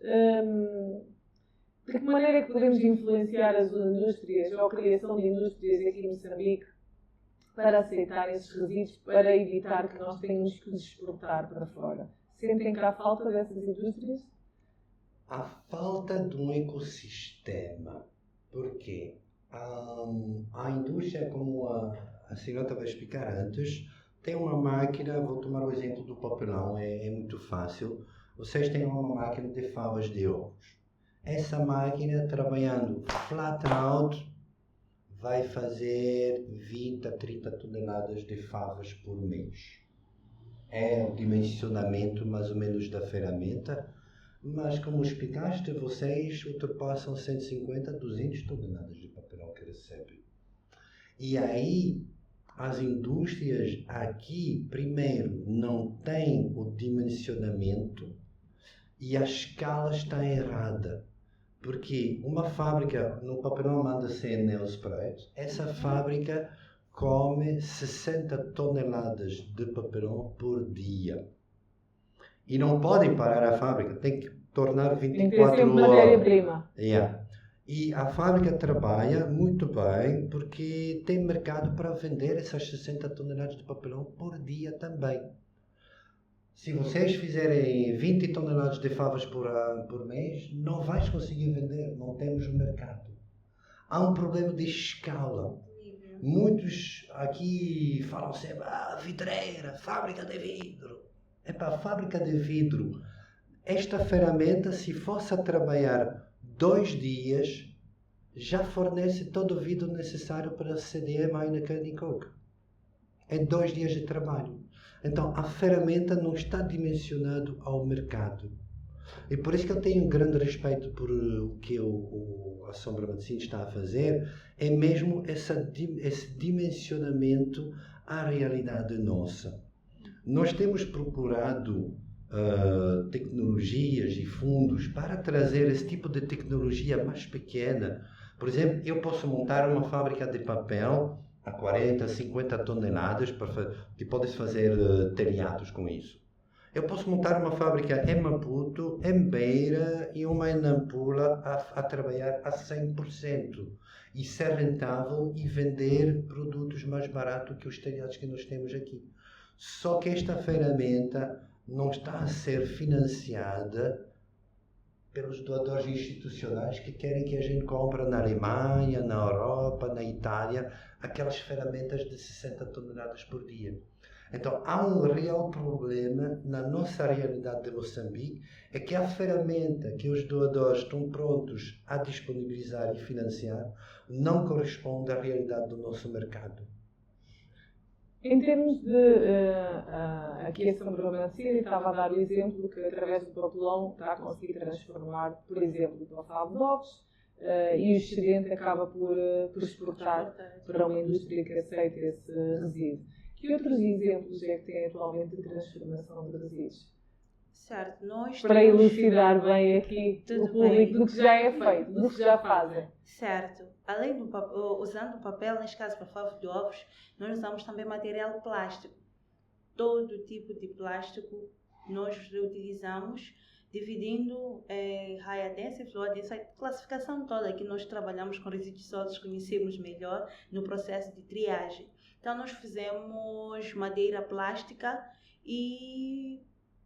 de que maneira é que podemos influenciar as indústrias ou a criação de indústrias aqui em Moçambique para aceitar esses resíduos, para evitar que nós tenhamos que os exportar para fora? Sentem que há falta dessas indústrias? Há falta de um ecossistema. Porquê? A indústria, como a senhora vai explicar antes, tem uma máquina, vou tomar o exemplo do papelão, é muito fácil. Vocês têm uma máquina de favas de ovos. Essa máquina, trabalhando flat out, vai fazer 20 a 30 toneladas de favas por mês. É o dimensionamento mais ou menos da ferramenta, mas como explicaste, vocês ultrapassam 150 a 200 toneladas de papelão que recebem. E aí, as indústrias aqui, primeiro, não têm o dimensionamento e a escala está errada. Porque uma fábrica no papelão manda 100 neosprays, essa fábrica come 60 toneladas de papelão por dia. E não podem parar a fábrica, tem que tornar 24 horas. Matéria-prima. Yeah. E a fábrica trabalha muito bem porque tem mercado para vender essas 60 toneladas de papelão por dia também. Se vocês fizerem 20 toneladas de favas por mês, não vais conseguir vender, não temos mercado. Há um problema de escala. Muitos aqui falam sempre, vidreira, fábrica de vidro. Fábrica de vidro. Esta ferramenta, se fosse a trabalhar 2 dias, já fornece todo o vidro necessário para CDM, Heineken e Coke. É 2 dias de trabalho. Então, a ferramenta não está dimensionada ao mercado. E por isso que eu tenho um grande respeito por o que a Sombra Matecine está a fazer, é mesmo esse dimensionamento à realidade nossa. Nós temos procurado tecnologias e fundos para trazer esse tipo de tecnologia mais pequena. Por exemplo, eu posso montar uma fábrica de papel a 40, 50 toneladas, que pode-se fazer telhados com isso. Eu posso montar uma fábrica em Maputo, em Beira e uma em Nampula a trabalhar a 100% e ser rentável e vender produtos mais baratos que os telhados que nós temos aqui. Só que esta ferramenta não está a ser financiada pelos doadores institucionais que querem que a gente compre na Alemanha, na Europa, na Itália, aquelas ferramentas de 60 toneladas por dia. Então, há um real problema na nossa realidade de Moçambique, é que a ferramenta que os doadores estão prontos a disponibilizar e financiar não corresponde à realidade do nosso mercado. Em termos de, aqui a Sombra Matecine estava a dar o exemplo que através do papelão está a conseguir transformar, por exemplo, o favo de ovos e o excedente acaba por exportar para uma indústria que aceita esse resíduo. Que outros exemplos é que tem atualmente de transformação de resíduos? Certo, nós para elucidar bem aqui o público do que já é feito, do que já fazem. Certo. Além do usando o papel, neste caso para favos de ovos, nós usamos também material plástico. Todo tipo de plástico nós reutilizamos, dividindo high dense e low dense, a classificação toda que nós trabalhamos com resíduos sólidos, conhecemos melhor no processo de triagem. Então nós fizemos madeira plástica e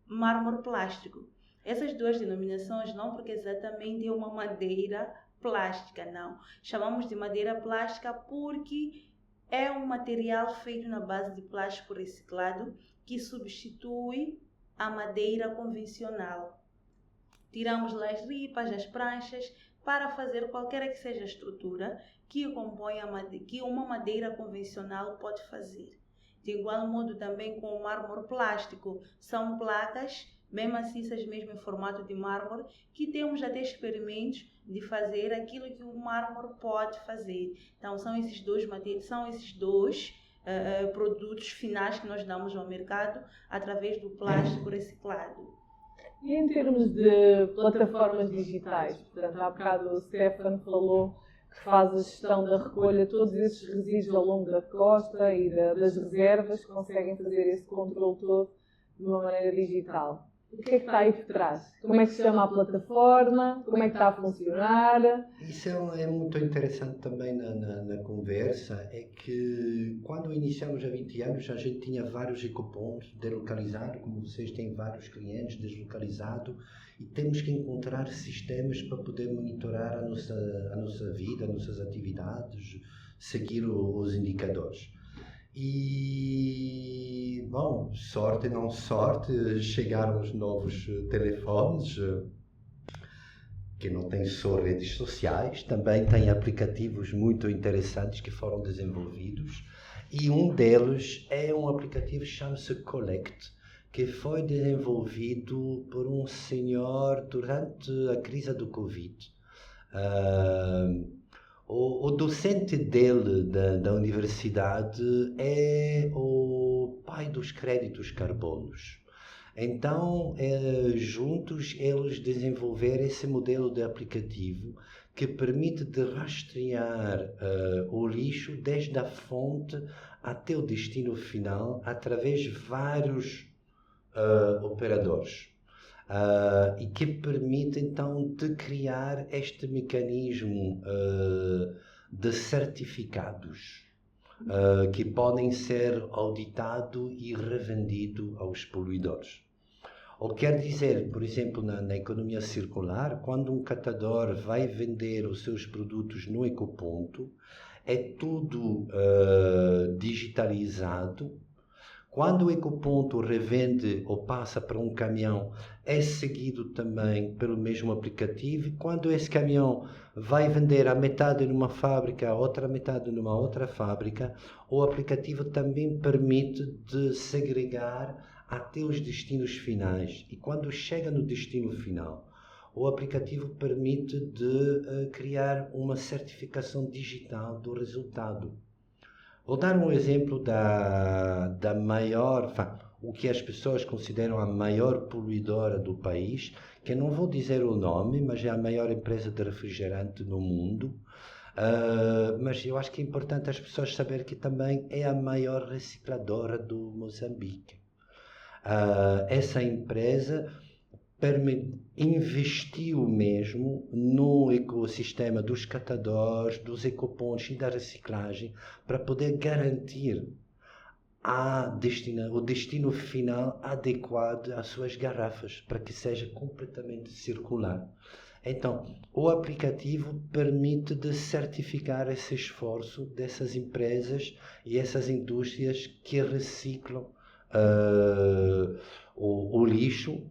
mármore plástico. Essas duas denominações não porque exatamente é uma madeira plástica, não. Chamamos de madeira plástica porque é um material feito na base de plástico reciclado que substitui a madeira convencional. Tiramos lá as ripas, as pranchas, para fazer qualquer que seja a estrutura que compõe que uma madeira convencional pode fazer. De igual modo também com o mármore plástico, são placas bem maciças mesmo em formato de mármore, que temos até experimentos de fazer aquilo que o mármore pode fazer. Então são esses dois produtos finais que nós damos ao mercado através do plástico reciclado. E em termos de plataformas digitais, portanto, há bocado o Stefan falou que faz a gestão da recolha de todos esses resíduos ao longo da costa e das reservas, conseguem fazer esse controle todo de uma maneira digital. O que é que está aí por trás? Como é que se chama a plataforma? Como é que está a funcionar? Isso é muito interessante também na conversa, é que quando iniciamos há 20 anos a gente tinha vários ecopontos deslocalizados, como vocês têm vários clientes deslocalizados, e temos que encontrar sistemas para poder monitorar a nossa vida, as nossas atividades, seguir os indicadores. E, bom, sorte ou não sorte, chegaram os novos telefones, que não têm só redes sociais, também têm aplicativos muito interessantes que foram desenvolvidos, e um deles é um aplicativo que chama-se Collect, que foi desenvolvido por um senhor durante a crise do Covid. O docente dele da universidade é o pai dos créditos carbonos. Então, juntos eles desenvolveram esse modelo de aplicativo que permite de rastrear o lixo desde a fonte até o destino final através de vários operadores. E que permite então de criar este mecanismo de certificados que podem ser auditados e revendidos aos poluidores. Ou quer dizer, por exemplo, na economia circular, quando um catador vai vender os seus produtos no ecoponto, é tudo digitalizado. Quando o ecoponto revende ou passa para um caminhão, é seguido também pelo mesmo aplicativo. E quando esse caminhão vai vender a metade numa fábrica, a outra metade numa outra fábrica, o aplicativo também permite de segregar até os destinos finais. E quando chega no destino final, o aplicativo permite de criar uma certificação digital do resultado. Vou dar um exemplo da maior, o que as pessoas consideram a maior poluidora do país, que não vou dizer o nome, mas é a maior empresa de refrigerante no mundo. Mas eu acho que é importante as pessoas saberem que também é a maior recicladora do Moçambique. Essa empresa investiu mesmo no ecossistema dos catadores, dos ecopontos e da reciclagem para poder garantir o destino final adequado às suas garrafas, para que seja completamente circular. Então, o aplicativo permite de certificar esse esforço dessas empresas e essas indústrias que reciclam o lixo,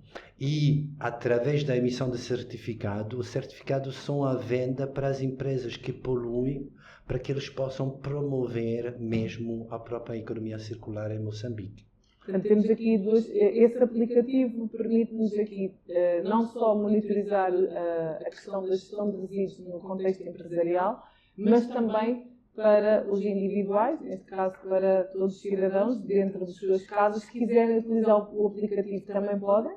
e através da emissão de certificado, os certificados são à venda para as empresas que poluem, para que eles possam promover mesmo a própria economia circular em Moçambique. Portanto, temos aqui esse aplicativo permite-nos aqui não só monitorizar a questão da gestão de resíduos no contexto empresarial, mas também para os individuais, neste caso para todos os cidadãos, dentro das suas casas, se quiserem utilizar o aplicativo também podem?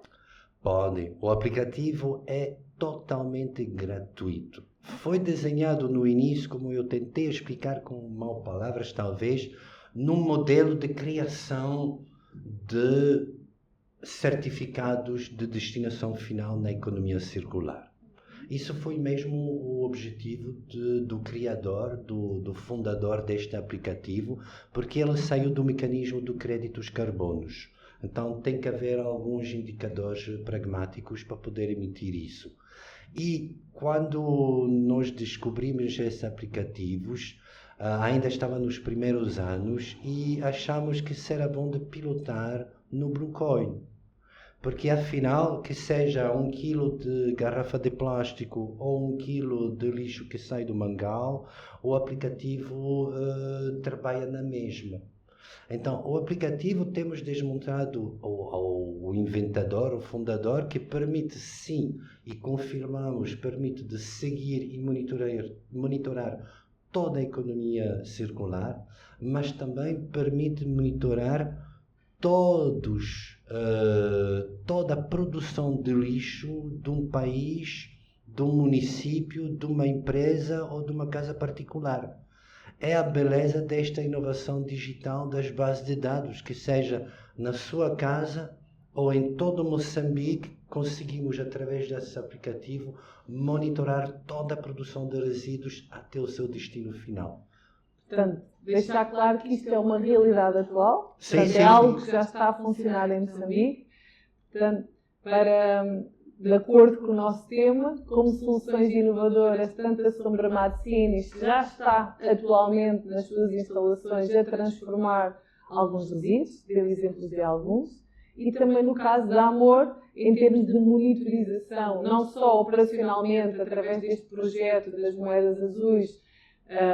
Podem. O aplicativo é totalmente gratuito. Foi desenhado no início, como eu tentei explicar com mal palavras talvez, num modelo de criação de certificados de destinação final na economia circular. Isso foi mesmo o objetivo do criador, do fundador deste aplicativo, porque ele saiu do mecanismo do créditos carbonos. Então tem que haver alguns indicadores pragmáticos para poder emitir isso. E quando nós descobrimos esses aplicativos, ainda estava nos primeiros anos e achamos que será bom de pilotar no Bluecoin. Porque afinal, que seja 1 kg de garrafa de plástico ou 1 kg de lixo que sai do mangal, o aplicativo trabalha na mesma. Então, o aplicativo temos desmontado o inventador, o fundador, que permite sim, e confirmamos, permite de seguir e monitorar toda a economia circular, mas também permite monitorar toda a produção de lixo de um país, de um município, de uma empresa ou de uma casa particular. É a beleza desta inovação digital das bases de dados, que seja na sua casa, ou em todo Moçambique, conseguimos, através desse aplicativo, monitorar toda a produção de resíduos até o seu destino final. Portanto, deixar claro que isto é uma realidade atual, Sim, portanto, sim, é algo sim. que já está a funcionar em Moçambique. Portanto, de acordo com o nosso tema, como soluções inovadoras, tanto a Sombra Matecinis já está atualmente nas suas instalações a transformar alguns resíduos, deu exemplos de alguns, e também no caso da Amor, em termos de monitorização, não só operacionalmente, através deste projeto das moedas azuis,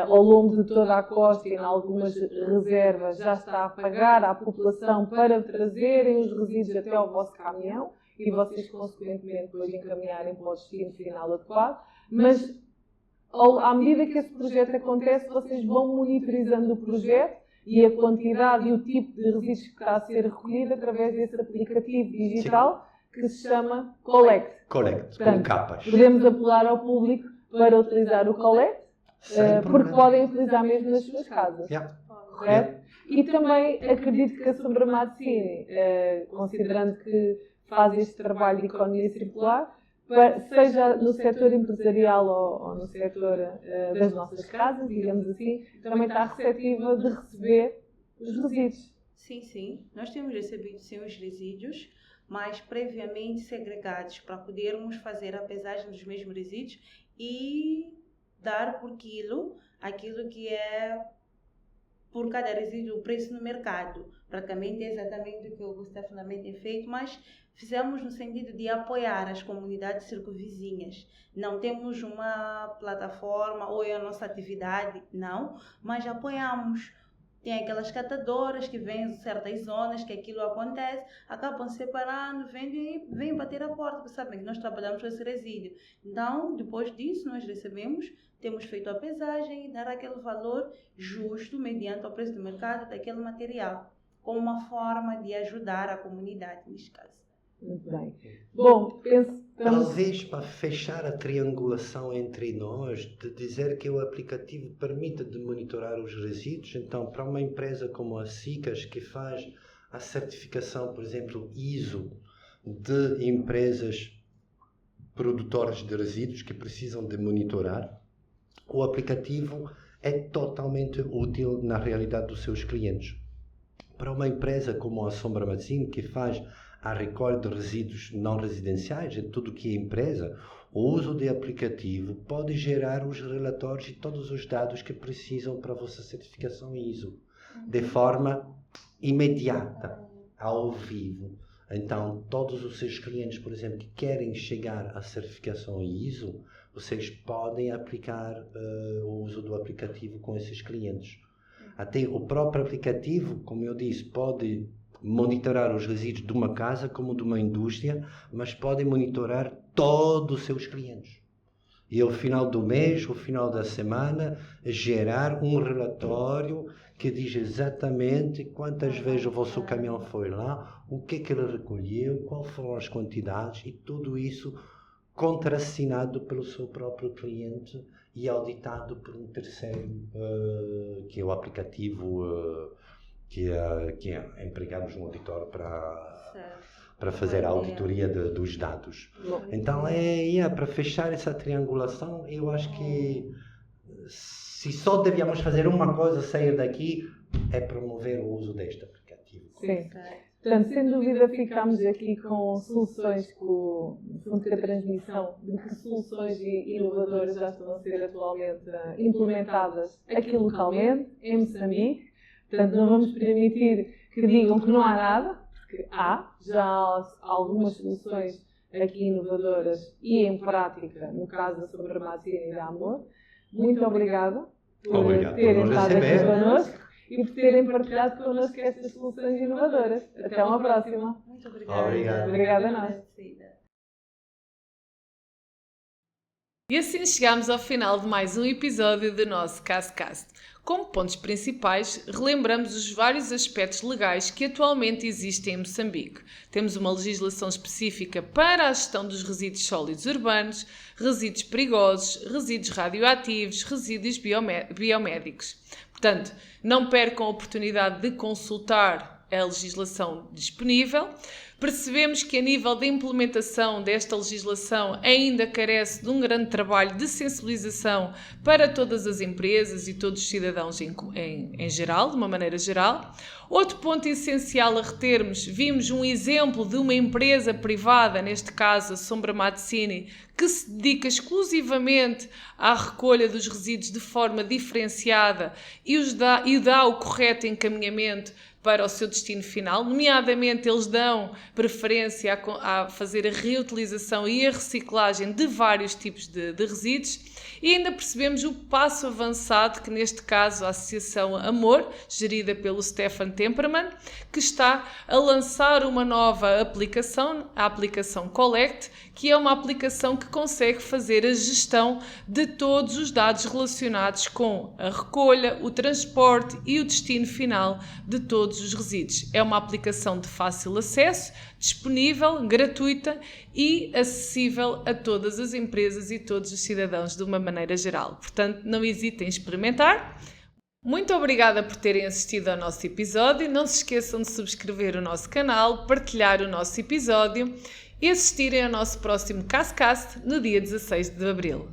ao longo de toda a costa e em algumas reservas, já está a pagar à população para trazerem os resíduos até ao vosso caminhão e vocês, consequentemente, depois encaminharem para o destino final adequado. Mas, à medida que esse projeto acontece, vocês vão monitorizando o projeto e a quantidade e o tipo de resíduos que está a ser recolhido através desse aplicativo digital que se chama Collect. Collect, com Portanto, capas. podemos apelar ao público para utilizar o Collect, porque podem utilizar mesmo nas suas casas. Correto? E também acredito que a Sombra Matecini, considerando que faz este trabalho de economia circular, seja no setor empresarial ou no setor das nossas casas, digamos assim, também está receptiva de receber os resíduos. Sim, sim. Nós temos recebido sim os resíduos, mas previamente segregados para podermos fazer a pesagem dos mesmos resíduos e dar por quilo aquilo que é por cada resíduo o preço no mercado. Praticamente é exatamente o que o Gustavo também tem feito, mas fizemos no sentido de apoiar as comunidades circunvizinhas. Não temos uma plataforma ou é a nossa atividade, não, mas apoiamos. Tem aquelas catadoras que vêm em certas zonas que aquilo acontece, acabam separando, vêm bater a porta, porque sabem que nós trabalhamos com esse resíduo. Então, depois disso, nós recebemos, temos feito a pesagem e dar aquele valor justo, mediante o preço do mercado daquele material, como uma forma de ajudar a comunidade, neste caso. Muito bem. Bom, Talvez para fechar a triangulação entre nós, de dizer que o aplicativo permite de monitorar os resíduos, então para uma empresa como a SICAS, que faz a certificação, por exemplo, ISO, de empresas produtoras de resíduos que precisam de monitorar, o aplicativo é totalmente útil na realidade dos seus clientes. Para uma empresa como a Sombra Matecini, que faz a recolha de resíduos não residenciais, em tudo que é empresa, o uso de aplicativo pode gerar os relatórios e todos os dados que precisam para a vossa certificação ISO, de forma imediata, ao vivo. Então, todos os seus clientes, por exemplo, que querem chegar à certificação ISO, vocês podem aplicar o uso do aplicativo com esses clientes. Até o próprio aplicativo, como eu disse, pode monitorar os resíduos de uma casa como de uma indústria, mas podem monitorar todos os seus clientes. E ao final do mês, ao final da semana, gerar um relatório que diz exatamente quantas vezes o vosso caminhão foi lá, o que é que ele recolheu, quais foram as quantidades, e tudo isso contrassinado pelo seu próprio cliente e auditado por um terceiro, que é o aplicativo que empregamos um auditor para fazer a auditoria dos dados. Então, para fechar essa triangulação, eu acho que se só devíamos fazer uma coisa, sair daqui, é promover o uso deste aplicativo. Sim. Portanto, sem dúvida, ficamos aqui com soluções, com a transmissão de que soluções inovadoras já estão a ser atualmente implementadas aqui localmente, em Moçambique. Portanto, não vamos permitir que digam que não há nada, porque há já algumas soluções aqui inovadoras e em prática, no caso da Sombra Matecini e da Amor. Muito obrigada por terem estado aqui connosco e por terem partilhado connosco estas soluções inovadoras. Até uma próxima. Muito obrigada. Obrigada a nós. E assim chegamos ao final de mais um episódio do nosso CASCast. Como pontos principais, relembramos os vários aspectos legais que atualmente existem em Moçambique. Temos uma legislação específica para a gestão dos resíduos sólidos urbanos, resíduos perigosos, resíduos radioativos, resíduos biomédicos. Portanto, não percam a oportunidade de consultar a legislação disponível. Percebemos que a nível da implementação desta legislação ainda carece de um grande trabalho de sensibilização para todas as empresas e todos os cidadãos em geral, de uma maneira geral. Outro ponto essencial a retermos, vimos um exemplo de uma empresa privada, neste caso a Sombra Mazzini, que se dedica exclusivamente à recolha dos resíduos de forma diferenciada e dá o correto encaminhamento para o seu destino final, nomeadamente eles dão preferência a fazer a reutilização e a reciclagem de vários tipos de resíduos, e ainda percebemos o passo avançado que neste caso a Associação Amor, gerida pelo Stefan Temperman, que está a lançar uma nova aplicação, a aplicação Collect, que é uma aplicação que consegue fazer a gestão de todos os dados relacionados com a recolha, o transporte e o destino final de todos os resíduos. É uma aplicação de fácil acesso, disponível, gratuita e acessível a todas as empresas e todos os cidadãos de uma maneira geral. Portanto, não hesitem em experimentar. Muito obrigada por terem assistido ao nosso episódio. Não se esqueçam de subscrever o nosso canal, partilhar o nosso episódio e assistirem ao nosso próximo Cascast no dia 16 de abril.